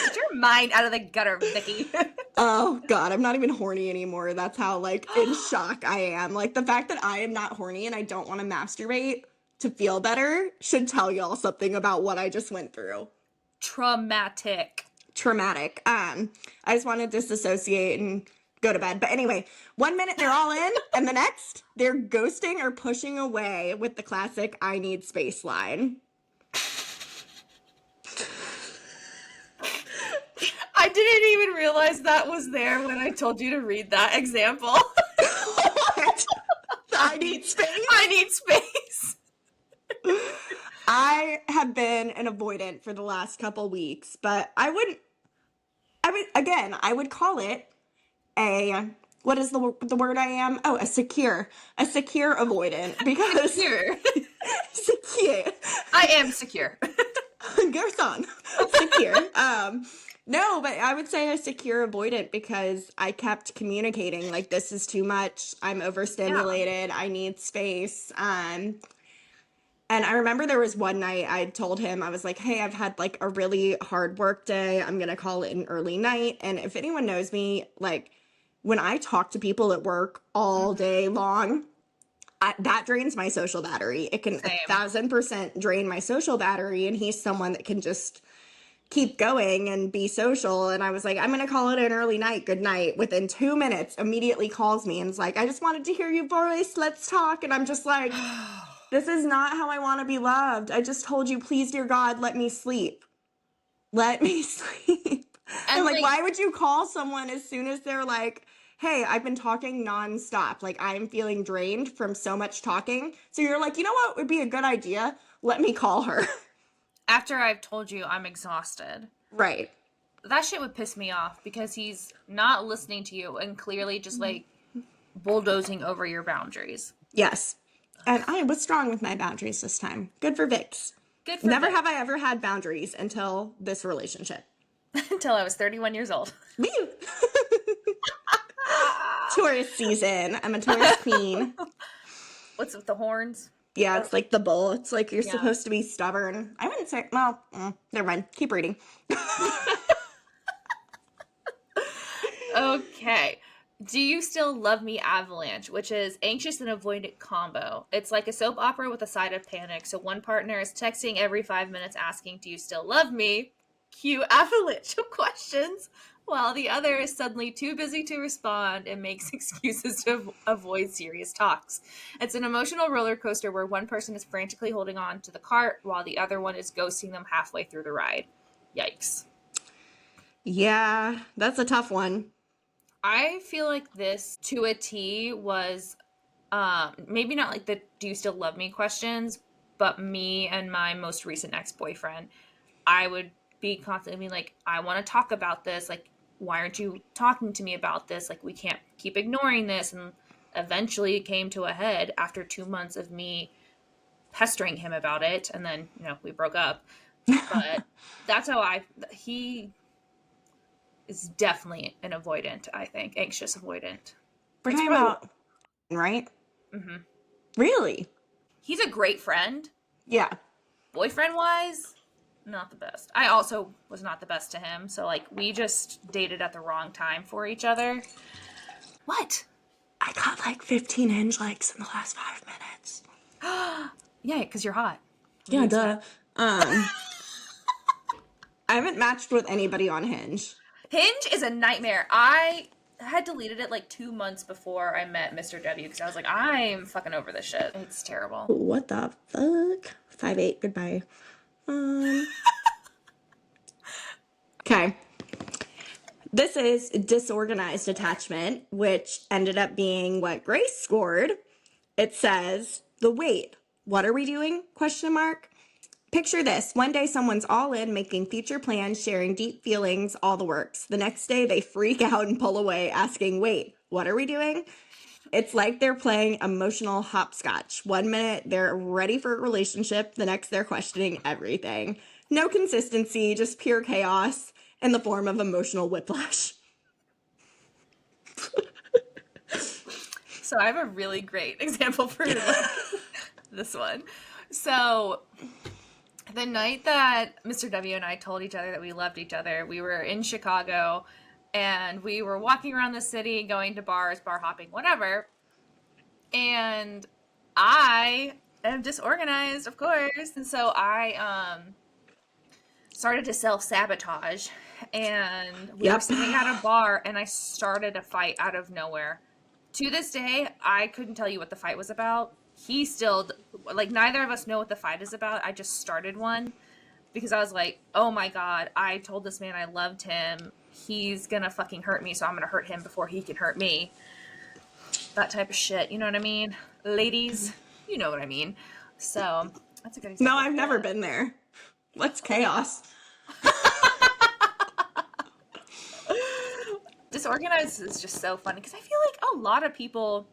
B: Get your mind out of the gutter, Vikki.
A: Oh god, I'm not even horny anymore. That's how like in shock I am. Like the fact that I am not horny and I don't want to masturbate to feel better should tell y'all something about what I just went through.
B: Traumatic.
A: I just want to disassociate and go to bed. But anyway, 1 minute they're all in, and the next they're ghosting or pushing away with the classic I need space line.
B: I didn't even realize that was there when I told you to read that example.
A: What? I need space?
B: I need space.
A: I have been an avoidant for the last couple weeks, but I would call it what is the word I am? Oh, a secure avoidant, because secure.
B: I am secure.
A: Garçon. Secure. No, but I would say a secure avoidant because I kept communicating like, this is too much. I'm overstimulated. Yeah. I need space. And And I remember there was one night I told him, I was like, hey, I've had like a really hard work day. I'm going to call it an early night. And if anyone knows me, like when I talk to people at work all day long, that drains my social battery. It can
B: Same.
A: 1,000% drain my social battery. And he's someone that can just keep going and be social. And I was like, I'm going to call it an early night. Good night. Within 2 minutes, immediately calls me and is like, I just wanted to hear your voice. Let's talk. And I'm just like, this is not how I want to be loved. I just told you, please, dear God, let me sleep. Let me sleep. And like, why would you call someone as soon as they're like, hey, I've been talking nonstop. Like, I'm feeling drained from so much talking. So you're like, you know what would be a good idea? Let me call her.
B: After I've told you I'm exhausted.
A: Right.
B: That shit would piss me off because he's not listening to you and clearly just like bulldozing over your boundaries.
A: Yes. And I was strong with my boundaries this time. Good for Vix.
B: Good for
A: Never
B: Vix.
A: have I ever had boundaries until this relationship.
B: Until I was 31 years old.
A: Me. Taurus season. I'm a Taurus queen.
B: What's with the horns?
A: Yeah, it's like the bull. It's like you're supposed to be stubborn. I wouldn't say, well, never mind. Keep reading.
B: Okay. Do you still love me, Avalanche, which is anxious and avoidant combo. It's like a soap opera with a side of panic. So one partner is texting every 5 minutes asking, do you still love me? Cue avalanche of questions, while the other is suddenly too busy to respond and makes excuses to avoid serious talks. It's an emotional roller coaster where one person is frantically holding on to the cart while the other one is ghosting them halfway through the ride. Yikes.
A: Yeah, that's a tough one.
B: I feel like this to a T was maybe not like the do you still love me questions, but me and my most recent ex-boyfriend, I would be constantly like, I want to talk about this. Like, why aren't you talking to me about this? Like, we can't keep ignoring this. And eventually it came to a head after 2 months of me pestering him about it. And then, we broke up. But that's how he is definitely an avoidant, I think. Anxious avoidant.
A: We're talking about, right?
B: Mm-hmm.
A: Really?
B: He's a great friend.
A: Yeah.
B: Boyfriend-wise, not the best. I also was not the best to him. So, like, we just dated at the wrong time for each other. What?
A: I got like 15 hinge likes in the last 5 minutes.
B: Yeah, because you're hot.
A: Yeah, duh. I haven't matched with anybody on Hinge.
B: Hinge is a nightmare. I had deleted it like 2 months before I met Mr. W because I was like, I'm fucking over this shit. It's terrible.
A: What the fuck? 5'8", goodbye. Okay. This is disorganized attachment, which ended up being what Grace scored. It says, the wait, what are we doing? Question mark. Picture this. One day someone's all in, making future plans, sharing deep feelings, all the works. The next day they freak out and pull away, asking, wait, what are we doing? It's like they're playing emotional hopscotch. 1 minute they're ready for a relationship, the next they're questioning everything. No consistency, just pure chaos in the form of emotional whiplash.
B: So I have a really great example for this one. So the night that Mr. W and I told each other that we loved each other, we were in Chicago and we were walking around the city, going to bars, bar hopping, whatever. And I am disorganized, of course. And so I started to self-sabotage. And we were sitting at a bar and I started a fight out of nowhere. To this day, I couldn't tell you what the fight was about. He still, like, neither of us know what the fight is about. I just started one because I was like, oh my God, I told this man I loved him. He's gonna fucking hurt me, so I'm gonna hurt him before he can hurt me. That type of shit, you know what I mean? Ladies, you know what I mean. So, that's a good example.
A: No, I've never been there. What's chaos?
B: Disorganized is just so funny because I feel like a lot of people,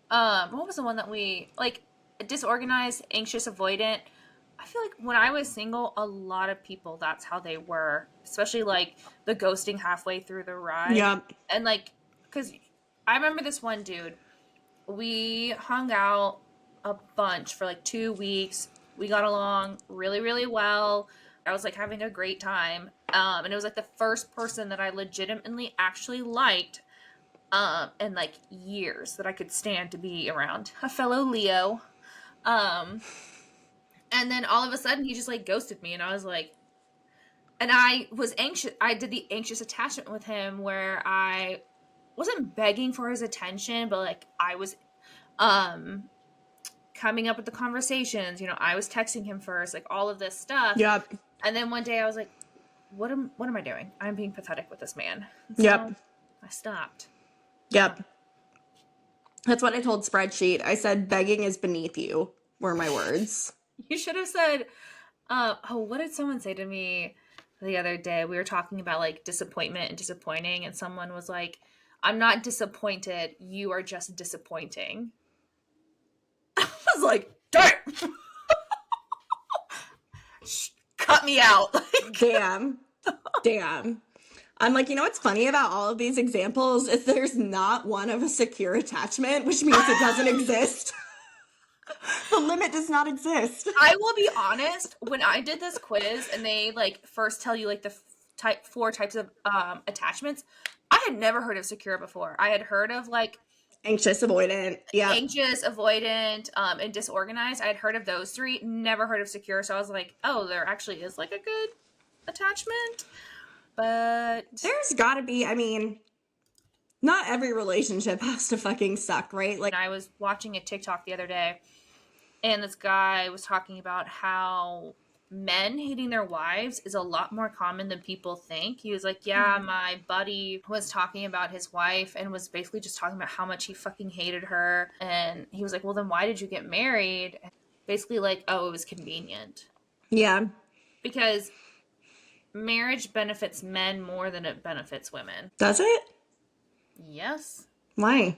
B: what was the one that we, like, disorganized, anxious, avoidant. I feel like when I was single, a lot of people, that's how they were, especially like the ghosting halfway through the ride.
A: Yeah.
B: And like, because I remember this one dude, we hung out a bunch for like 2 weeks. We got along really, really well. I was like having a great time. And it was like the first person that I legitimately actually liked in like years that I could stand to be around. A fellow Leo. And then all of a sudden he just like ghosted me, and I was like, and I was anxious. I did the anxious attachment with him where I wasn't begging for his attention, but like I was coming up with the conversations. You know, I was texting him first, like all of this stuff.
A: Yep.
B: And then one day I was like, what am I doing? I'm being pathetic with this man. And so
A: Yep.
B: I stopped.
A: Yep. That's what I told Spreadsheet. I said, begging is beneath you, were my words.
B: You should have said, what did someone say to me the other day? We were talking about like disappointment and disappointing, and someone was like, I'm not disappointed. You are just disappointing. I was like, darn. Cut me out.
A: Damn. I'm like, you know what's funny about all of these examples is there's not one of a secure attachment, which means it doesn't exist. The limit does not exist.
B: I will be honest, when I did this quiz and they like first tell you like the 4 types of attachments, I had never heard of secure before. I had heard of like
A: anxious, avoidant, yeah,
B: anxious, avoidant, and disorganized. I had heard of those 3, never heard of secure. So I was like, oh, there actually is like a good attachment. But
A: there's gotta be, I mean, not every relationship has to fucking suck, right? Like,
B: I was watching a TikTok the other day, and this guy was talking about how men hating their wives is a lot more common than people think. He was like, yeah, my buddy was talking about his wife and was basically just talking about how much he fucking hated her. And he was like, well, then why did you get married? And basically like, oh, it was convenient.
A: Yeah.
B: Because marriage benefits men more than it benefits women.
A: Does it?
B: Yes.
A: Why?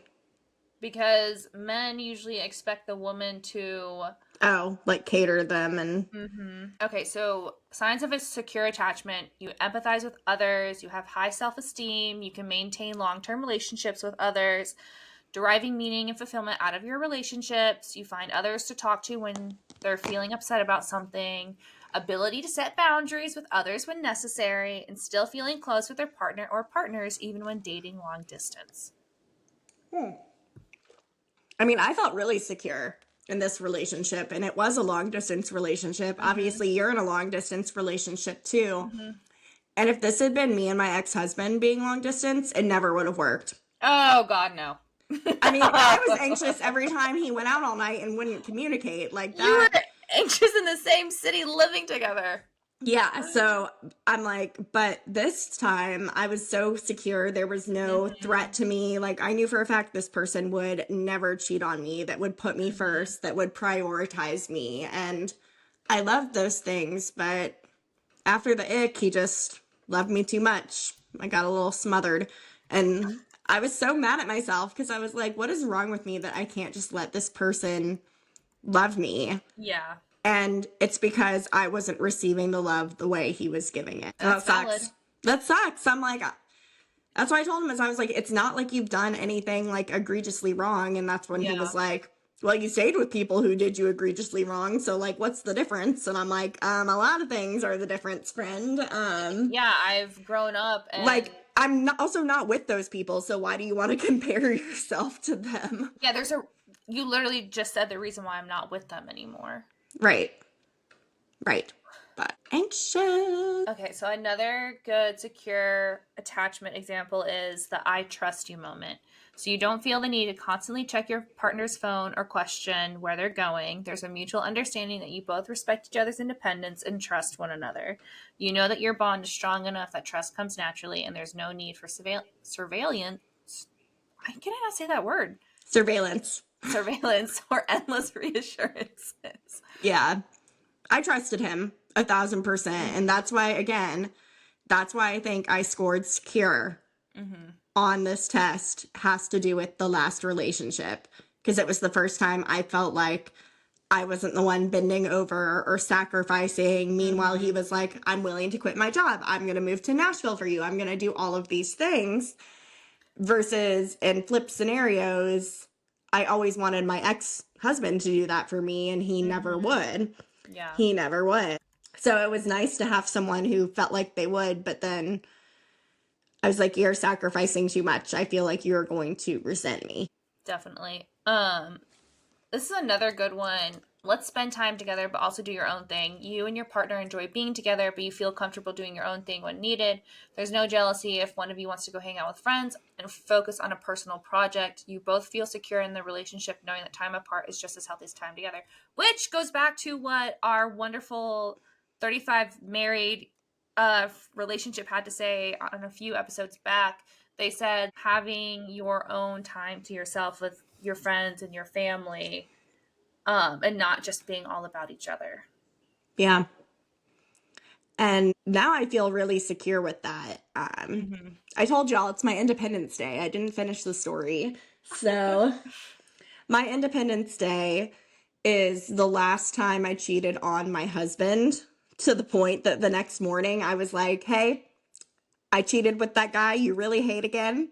B: Because men usually expect the woman to...
A: Oh, like cater them and...
B: Mm-hmm. Okay, so signs of a secure attachment. You empathize with others. You have high self-esteem. You can maintain long-term relationships with others. Deriving meaning and fulfillment out of your relationships. You find others to talk to when they're feeling upset about something. Ability to set boundaries with others when necessary. And still feeling close with their partner or partners even when dating long distance.
A: I mean, I felt really secure in this relationship, and it was a long distance relationship. Mm-hmm. Obviously, you're in a long distance relationship too. Mm-hmm. And if this had been me and my ex-husband being long distance, it never would have worked.
B: Oh, God, no.
A: I mean, I was anxious every time he went out all night and wouldn't communicate like that.
B: You were anxious in the same city living together.
A: Yeah, so I'm like, but this time I was so secure. There was no threat to me. Like, I knew for a fact this person would never cheat on me, that would put me first, that would prioritize me. And I loved those things, but after the ick, he just loved me too much. I got a little smothered. And I was so mad at myself because I was like, what is wrong with me that I can't just let this person love me?
B: Yeah.
A: And it's because I wasn't receiving the love the way he was giving it.
B: That sucks.
A: That sucks. I'm like, that's what I told him is I was like, it's not like you've done anything like egregiously wrong. And that's when he was like, well, you stayed with people who did you egregiously wrong. So like, what's the difference? And I'm like, a lot of things are the difference, friend.
B: Yeah, I've grown up and
A: like, I'm also not with those people. So why do you want to compare yourself to them?
B: Yeah, you literally just said the reason why I'm not with them anymore.
A: Right. But anxious.
B: Okay, so another good, secure attachment example is the I trust you moment. So you don't feel the need to constantly check your partner's phone or question where they're going. There's a mutual understanding that you both respect each other's independence and trust one another. You know that your bond is strong enough that trust comes naturally and there's no need for surveillance. Can I not say that word?
A: Surveillance
B: Or endless reassurances.
A: Yeah. I trusted him 1,000%. And that's why I think I scored secure on this test. Has to do with the last relationship. Because it was the first time I felt like I wasn't the one bending over or sacrificing. Meanwhile, he was like, I'm willing to quit my job. I'm going to move to Nashville for you. I'm going to do all of these things. Versus in flip scenarios, I always wanted my ex-husband to do that for me, and he never would.
B: Yeah.
A: He never would. So it was nice to have someone who felt like they would, but then I was like, you're sacrificing too much. I feel like you're going to resent me.
B: Definitely. This is another good one. Let's spend time together, but also do your own thing. You and your partner enjoy being together, but you feel comfortable doing your own thing when needed. There's no jealousy if one of you wants to go hang out with friends and focus on a personal project. You both feel secure in the relationship, knowing that time apart is just as healthy as time together. Which goes back to what our wonderful 35 married relationship had to say on a few episodes back. They said having your own time to yourself with your friends and your family, and not just being all about each other.
A: Yeah. And now I feel really secure with that. I told y'all it's my Independence Day. I didn't finish the story. So my Independence Day is the last time I cheated on my husband, to the point that the next morning I was like, hey, I cheated with that guy you really hate again.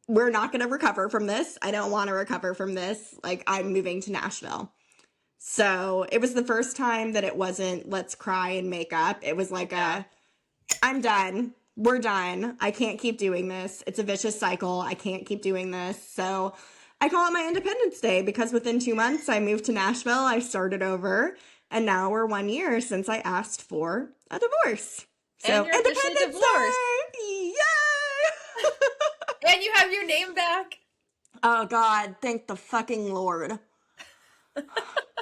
A: We're not going to recover from this. I don't want to recover from this. Like, I'm moving to Nashville. So it was the first time that it wasn't let's cry and make up. It was like I'm done. We're done. I can't keep doing this. It's a vicious cycle. I can't keep doing this. So I call it my Independence Day because within 2 months I moved to Nashville. I started over. And now we're 1 year since I asked for a divorce. So
B: and you're officially
A: Independence
B: divorced.
A: Day! Yay!
B: And you have your name back.
A: Oh God, thank the fucking Lord.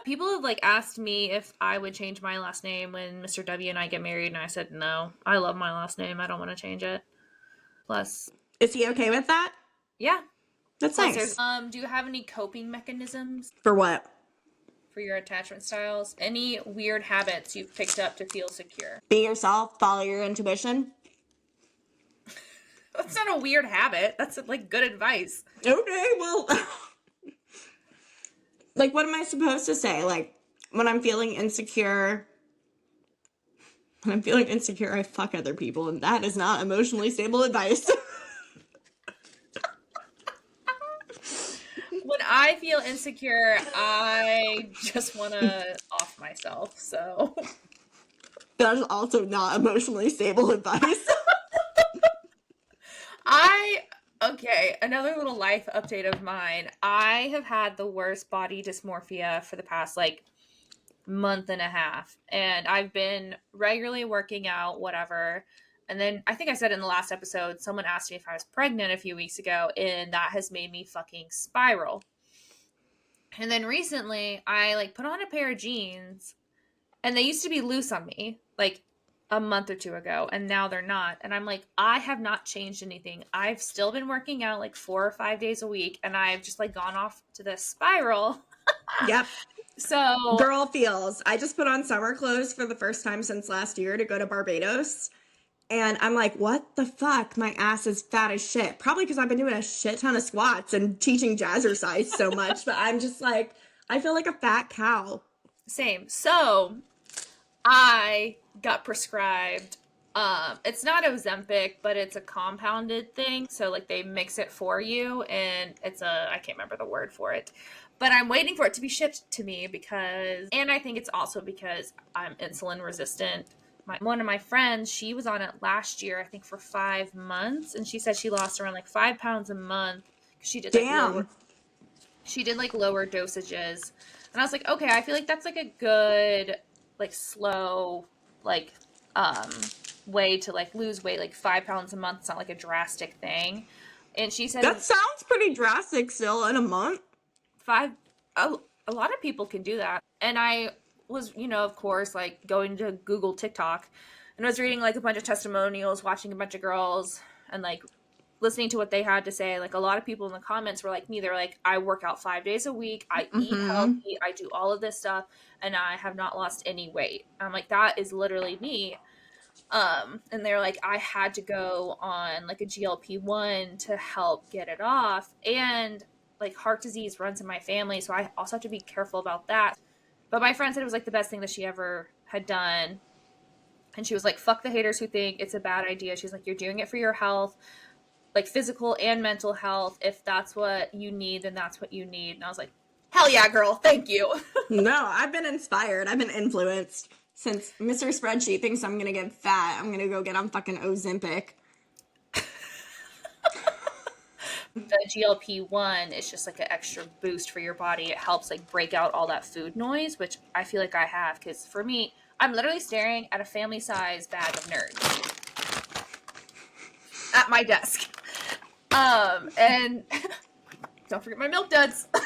B: People have like asked me if I would change my last name when Mr. W and I get married, and I said no. I love my last name. I don't want to change it. Plus,
A: is he okay with that?
B: Yeah.
A: That's
B: Plus,
A: nice.
B: Do you have any coping mechanisms
A: For what?
B: for your attachment styles? Any weird habits you've picked up to feel secure?
A: Be yourself. Follow your intuition.
B: That's not a weird habit. That's like good advice.
A: Okay, well, like, what am I supposed to say? Like, when I'm feeling insecure, I fuck other people, and that is not emotionally stable advice.
B: When I feel insecure, I just want to off myself. So
A: That is also not emotionally stable advice.
B: Okay, another little life update of mine. I have had the worst body dysmorphia for the past like month and a half, and I've been regularly working out, whatever. And then I think I said in the last episode, someone asked me if I was pregnant a few weeks ago, and that has made me fucking spiral. And then recently, I like put on a pair of jeans, and they used to be loose on me, like a month or two ago, and now they're not. And I'm like, I have not changed anything. I've still been working out like 4 or 5 days a week, and I've just like gone off to this spiral.
A: Yep.
B: So
A: Girl feels. I just put on summer clothes for the first time since last year to go to Barbados. And I'm like, what the fuck? My ass is fat as shit. Probably because I've been doing a shit ton of squats and teaching jazzercise so much. But I'm just like, I feel like a fat cow.
B: Same. So I got prescribed. It's not Ozempic, but it's a compounded thing. So like they mix it for you, and I can't remember the word for it, but I'm waiting for it to be shipped to me and I think it's also because I'm insulin resistant. One of my friends, she was on it last year, I think for 5 months, and she said she lost around like 5 pounds a month. She did like lower dosages, and I was like, okay, I feel like that's like a good like slow like way to like lose weight. Like 5 pounds a month, it's not like a drastic thing. And she said
A: that sounds pretty drastic still in a month.
B: A lot of people can do that. And I was, of course, like going to Google TikTok, and I was reading like a bunch of testimonials, watching a bunch of girls, and like listening to what they had to say. Like a lot of people in the comments were like me. They're like, I work out 5 days a week. I eat healthy. I do all of this stuff, and I have not lost any weight. I'm like, that is literally me. And they're like, I had to go on like a GLP-1 to help get it off. And like heart disease runs in my family, so I also have to be careful about that. But my friend said it was like the best thing that she ever had done. And she was like, fuck the haters who think it's a bad idea. She's like, you're doing it for your health. like physical and mental health. If that's what you need, then that's what you need. And I was like, hell yeah, girl, thank you.
A: No, I've been inspired. I've been influenced. Since Mr. Spreadsheet thinks I'm gonna get fat, I'm gonna go get on fucking Ozempic.
B: The GLP-1 is just like an extra boost for your body. It helps like break out all that food noise, which I feel like I have, because for me, I'm literally staring at a family size bag of nerds at my desk. And don't forget my milk duds. And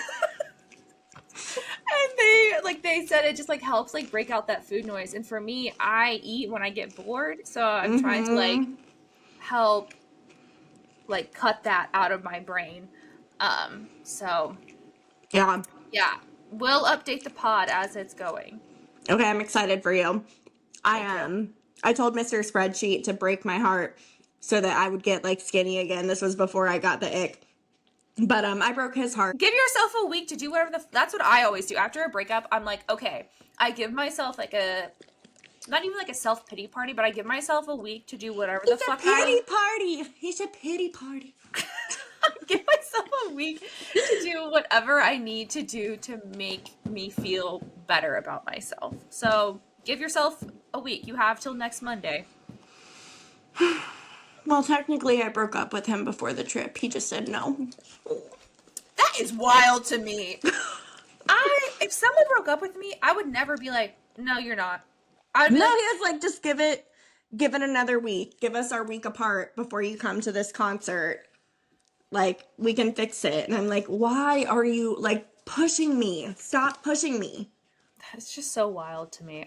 B: they said it just like helps like break out that food noise. And for me, I eat when I get bored, so I'm trying to like help like cut that out of my brain. So
A: Yeah.
B: We'll update the pod as it's going.
A: Okay, I'm excited for you. I told Mr. Spreadsheet to break my heart so that I would get like skinny again. This was before I got the ick. But I broke his heart.
B: Give yourself a week to do whatever that's what I always do. After a breakup, I'm like, okay, I give myself like not even like a self-pity party, but I give myself a week to do whatever the fuck
A: Pity party. It's a pity party.
B: Give myself a week to do whatever I need to do to make me feel better about myself. So give yourself a week. You have till next Monday.
A: Well, technically, I broke up with him before the trip. He just said no.
B: That is wild to me. If someone broke up with me, I would never be like, no, you're not.
A: No, he was like, just give it another week. Give us our week apart before you come to this concert. Like, we can fix it. And I'm like, why are you, like, pushing me? Stop pushing me.
B: It's just so wild to me.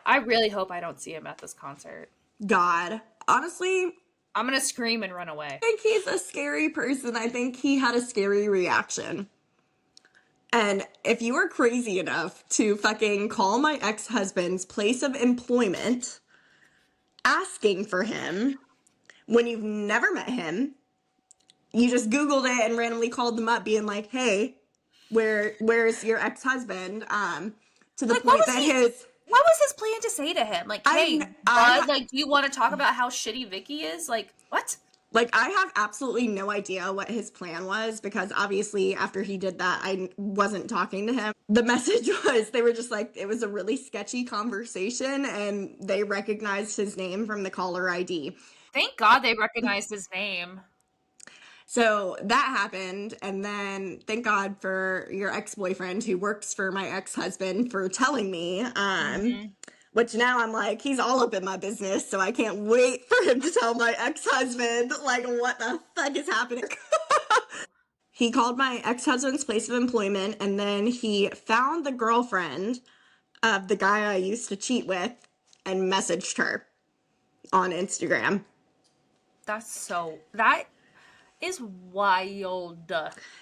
B: I really hope I don't see him at this concert.
A: God. Honestly,
B: I'm gonna scream and run away.
A: I think he's a scary person. I think he had a scary reaction. And if you were crazy enough to fucking call my ex-husband's place of employment asking for him when you've never met him, you just Googled it and randomly called them up being like, hey, where's your ex-husband? To the
B: like,
A: point that
B: what was his plan to say to him? Like, hey, bud, like, do you want to talk about how shitty Vikki is? Like, what?
A: Like, I have absolutely no idea what his plan was, because obviously after he did that, I wasn't talking to him. The message was, they were just like, it was a really sketchy conversation, and they recognized his name from the caller ID.
B: Thank God they recognized his name.
A: So that happened, and then thank God for your ex-boyfriend who works for my ex-husband for telling me, which now I'm like, he's all up in my business, so I can't wait for him to tell my ex-husband, like, what the fuck is happening? He called my ex-husband's place of employment, and then he found the girlfriend of the guy I used to cheat with and messaged her on Instagram.
B: That is wild.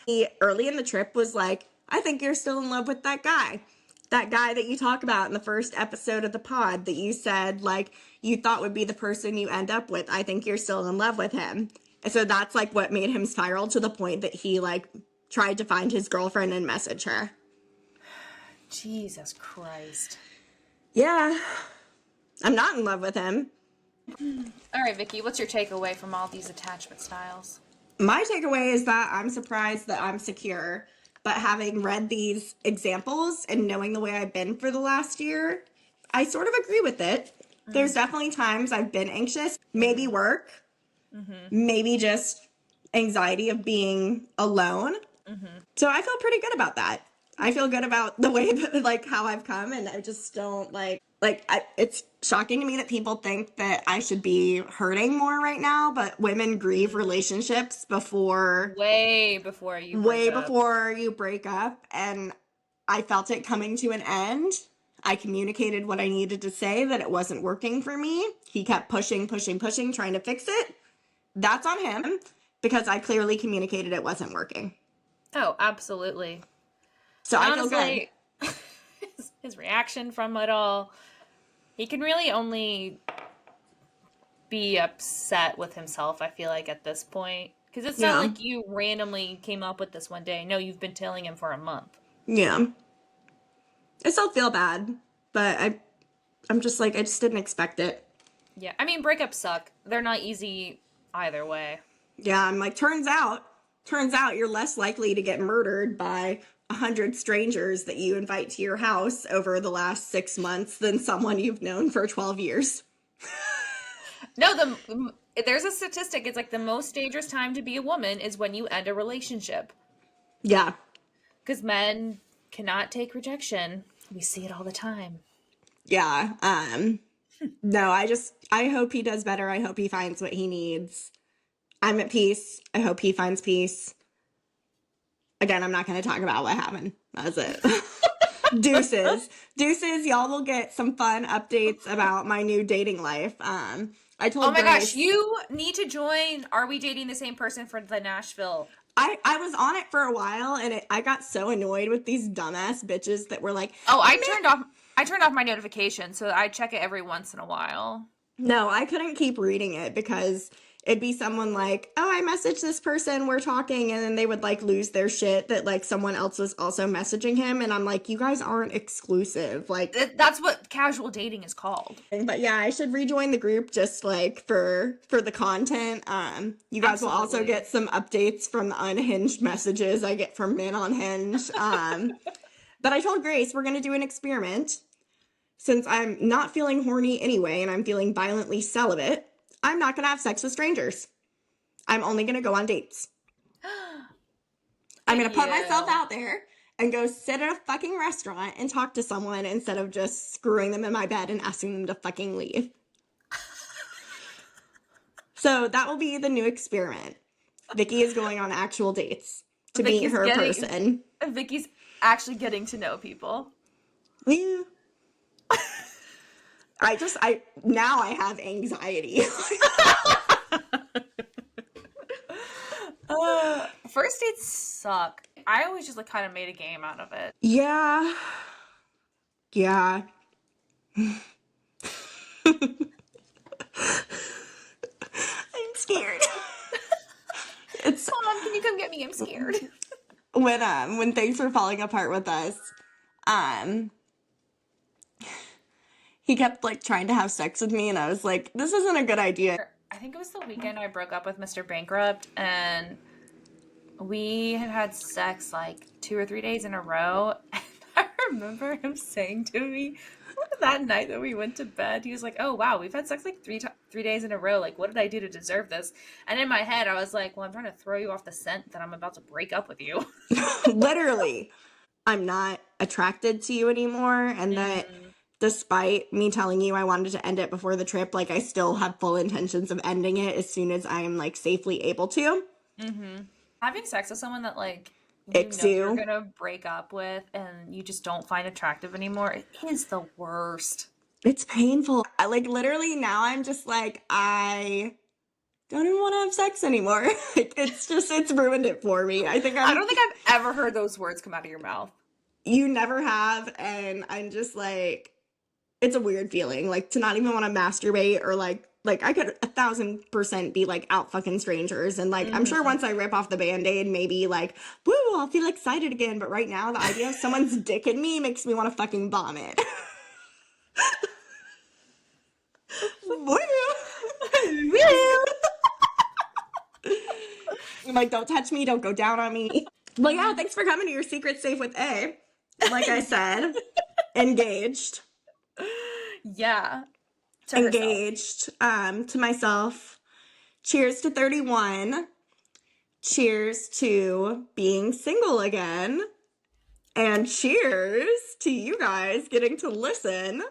A: He, early in the trip, was like, I think you're still in love with that guy. That guy that you talk about in the first episode of the pod that you said, like, you thought would be the person you end up with. I think you're still in love with him. And so that's, like, what made him spiral to the point that he, like, tried to find his girlfriend and message her.
B: Jesus Christ.
A: Yeah. I'm not in love with him.
B: All right, Vikki, what's your takeaway from all these attachment styles?
A: My takeaway is that I'm surprised that I'm secure, but having read these examples and knowing the way I've been for the last year, I sort of agree with it. Mm-hmm. There's definitely times I've been anxious, maybe work, maybe just anxiety of being alone. So I feel pretty good about that. I feel good about the way that, like, how I've come, and I just don't, it's shocking to me that people think that I should be hurting more right now, but women grieve relationships way before you break up, and I felt it coming to an end. I communicated what I needed to say, that it wasn't working for me. He kept pushing, trying to fix it. That's on him, because I clearly communicated it wasn't working.
B: Oh, absolutely.
A: So I feel good.
B: His reaction from it all, he can really only be upset with himself, I feel like, at this point. Because it's not like you randomly came up with this one day. No, you've been telling him for a month.
A: Yeah. I still feel bad, but I'm just like, I just didn't expect it.
B: Yeah, I mean, breakups suck. They're not easy either way.
A: Yeah, I'm like, turns out you're less likely to get murdered by 100 strangers that you invite to your house over the last 6 months than someone you've known for 12 years.
B: No, there's a statistic. It's like the most dangerous time to be a woman is when you end a relationship.
A: Yeah.
B: Because men cannot take rejection. We see it all the time.
A: Yeah. No, I hope he does better. I hope he finds what he needs. I'm at peace. I hope he finds peace. Again, I'm not going to talk about what happened. That's it. Deuces. Y'all will get some fun updates about my new dating life. I told
B: Oh my
A: Grace,
B: gosh, you need to join Are We Dating the Same Person for the Nashville?
A: I was on it for a while, and I got so annoyed with these dumbass bitches that were like,
B: oh, I turned off my notifications, so I check it every once in a while.
A: No, I couldn't keep reading it because it'd be someone like, oh, I messaged this person, we're talking, and then they would like lose their shit that like someone else was also messaging him, and I'm like, you guys aren't exclusive. Like,
B: that's what casual dating is called.
A: But yeah, I should rejoin the group just like for the content. You guys will also get some updates from the unhinged messages I get from men on Hinge. But I told Grace we're gonna do an experiment. Since I'm not feeling horny anyway and I'm feeling violently celibate, I'm not gonna have sex with strangers. I'm only gonna go on dates. I'm gonna put myself out there and go sit at a fucking restaurant and talk to someone instead of just screwing them in my bed and asking them to fucking leave. So that will be the new experiment. Vikki is going on actual dates to meet her person.
B: Vicky's actually getting to know people.
A: Yeah. Now I have anxiety.
B: First dates suck. I always just like kind of made a game out of it.
A: Yeah. I'm scared.
B: Mom, can you come get me? I'm scared.
A: When things were falling apart with us, he kept like trying to have sex with me, and I was like, this isn't a good idea.
B: I think it was the weekend I broke up with Mr. Bankrupt, and we had sex like 2 or 3 days in a row. And I remember him saying to me that night that we went to bed, he was like, oh wow, we've had sex like 3 days in a row. Like, what did I do to deserve this? And in my head, I was like, well, I'm trying to throw you off the scent that I'm about to break up with you.
A: Literally. I'm not attracted to you anymore, and that despite me telling you I wanted to end it before the trip, like I still have full intentions of ending it as soon as I am like safely able to.
B: Having sex with someone that like you're gonna break up with and you just don't find attractive anymore, it is the worst.
A: It's painful. Like literally now I'm just like, I don't even want to have sex anymore. It's ruined it for me. I don't
B: think I've ever heard those words come out of your mouth.
A: You never have, and I'm just like, it's a weird feeling, like to not even want to masturbate or like I could 1,000% be like out fucking strangers, and like I'm sure once I rip off the Band-Aid, maybe like, woo, I'll feel excited again. But right now, the idea of someone's dick in me makes me want to fucking vomit. I'm like, don't touch me, don't go down on me. But yeah, thanks for coming to your secret safe with A. Like I said, engaged.
B: Yeah.
A: Engaged to myself. Cheers to 31. Cheers to being single again. And cheers to you guys getting to listen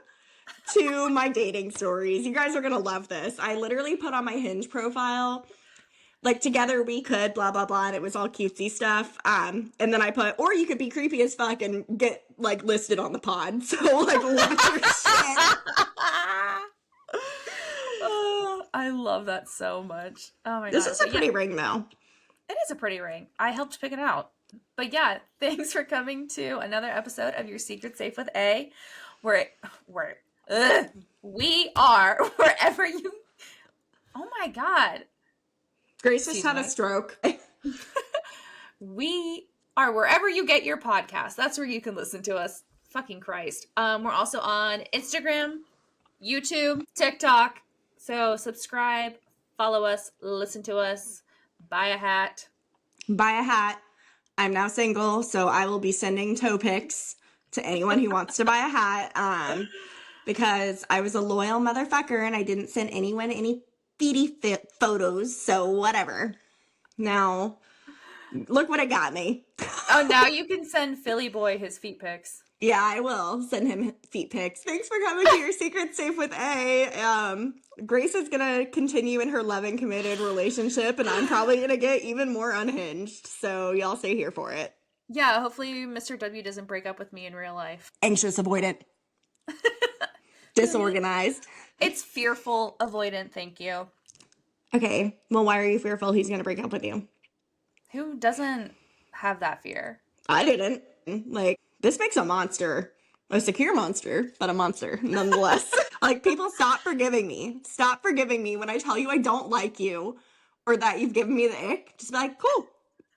A: to my dating stories. You guys are going to love this. I literally put on my Hinge profile, like, together we could, blah, blah, blah, and it was all cutesy stuff. And then I put, or you could be creepy as fuck and get, like, listed on the pod. So, like, watch your shit.
B: Oh, I love that so much. Oh my god.
A: This is a pretty ring, though.
B: It is a pretty ring. I helped pick it out. But yeah, thanks for coming to another episode of Your Secret Safe with A, where we are wherever you... Oh my god.
A: Grace just had a stroke.
B: We are wherever you get your podcast. That's where you can listen to us. Fucking Christ. We're also on Instagram, YouTube, TikTok. So subscribe, follow us, listen to us, buy a hat.
A: Buy a hat. I'm now single, so I will be sending toe pics to anyone who wants to buy a hat. Because I was a loyal motherfucker and I didn't send anyone any feety fit photos, so whatever. Now, look what it got me.
B: Oh, now you can send Philly Boy his feet pics.
A: Yeah, I will send him feet pics. Thanks for coming to your Secret Safe with A. Grace is gonna continue in her loving, committed relationship, and I'm probably gonna get even more unhinged. So y'all stay here for it.
B: Yeah, hopefully Mr. W doesn't break up with me in real life.
A: Anxious, avoidant, disorganized.
B: It's fearful, avoidant. Thank you.
A: Okay, well, why are you fearful he's gonna break up with you?
B: Who doesn't have that fear?
A: I didn't. Like, this makes a monster. A secure monster, but a monster nonetheless. Like, people, stop forgiving me. Stop forgiving me when I tell you I don't like you or that you've given me the ick. Just be like, cool.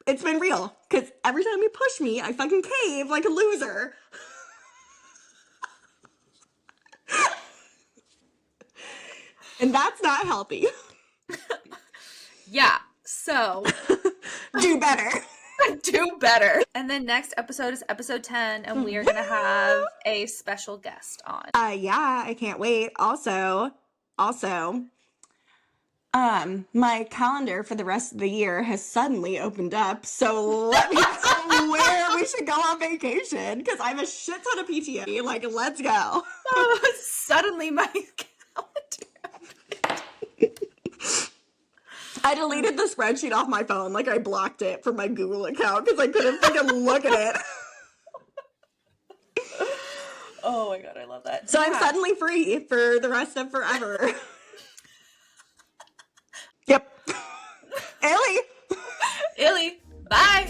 A: It's been real. Because every time you push me, I fucking cave like a loser. And that's not healthy.
B: Yeah, so
A: do better.
B: Do better. And then next episode is episode 10, and we are going to have a special guest on.
A: Yeah, I can't wait. Also, my calendar for the rest of the year has suddenly opened up, so let me know where we should go on vacation, because I have a shit ton of PTO. Like, let's go.
B: Oh, suddenly my calendar.
A: I deleted the spreadsheet off my phone. Like, I blocked it from my Google account because I couldn't fucking look at it.
B: Oh my god, I love that.
A: So yeah. I'm suddenly free for the rest of forever. Yep. Illy.
B: Bye.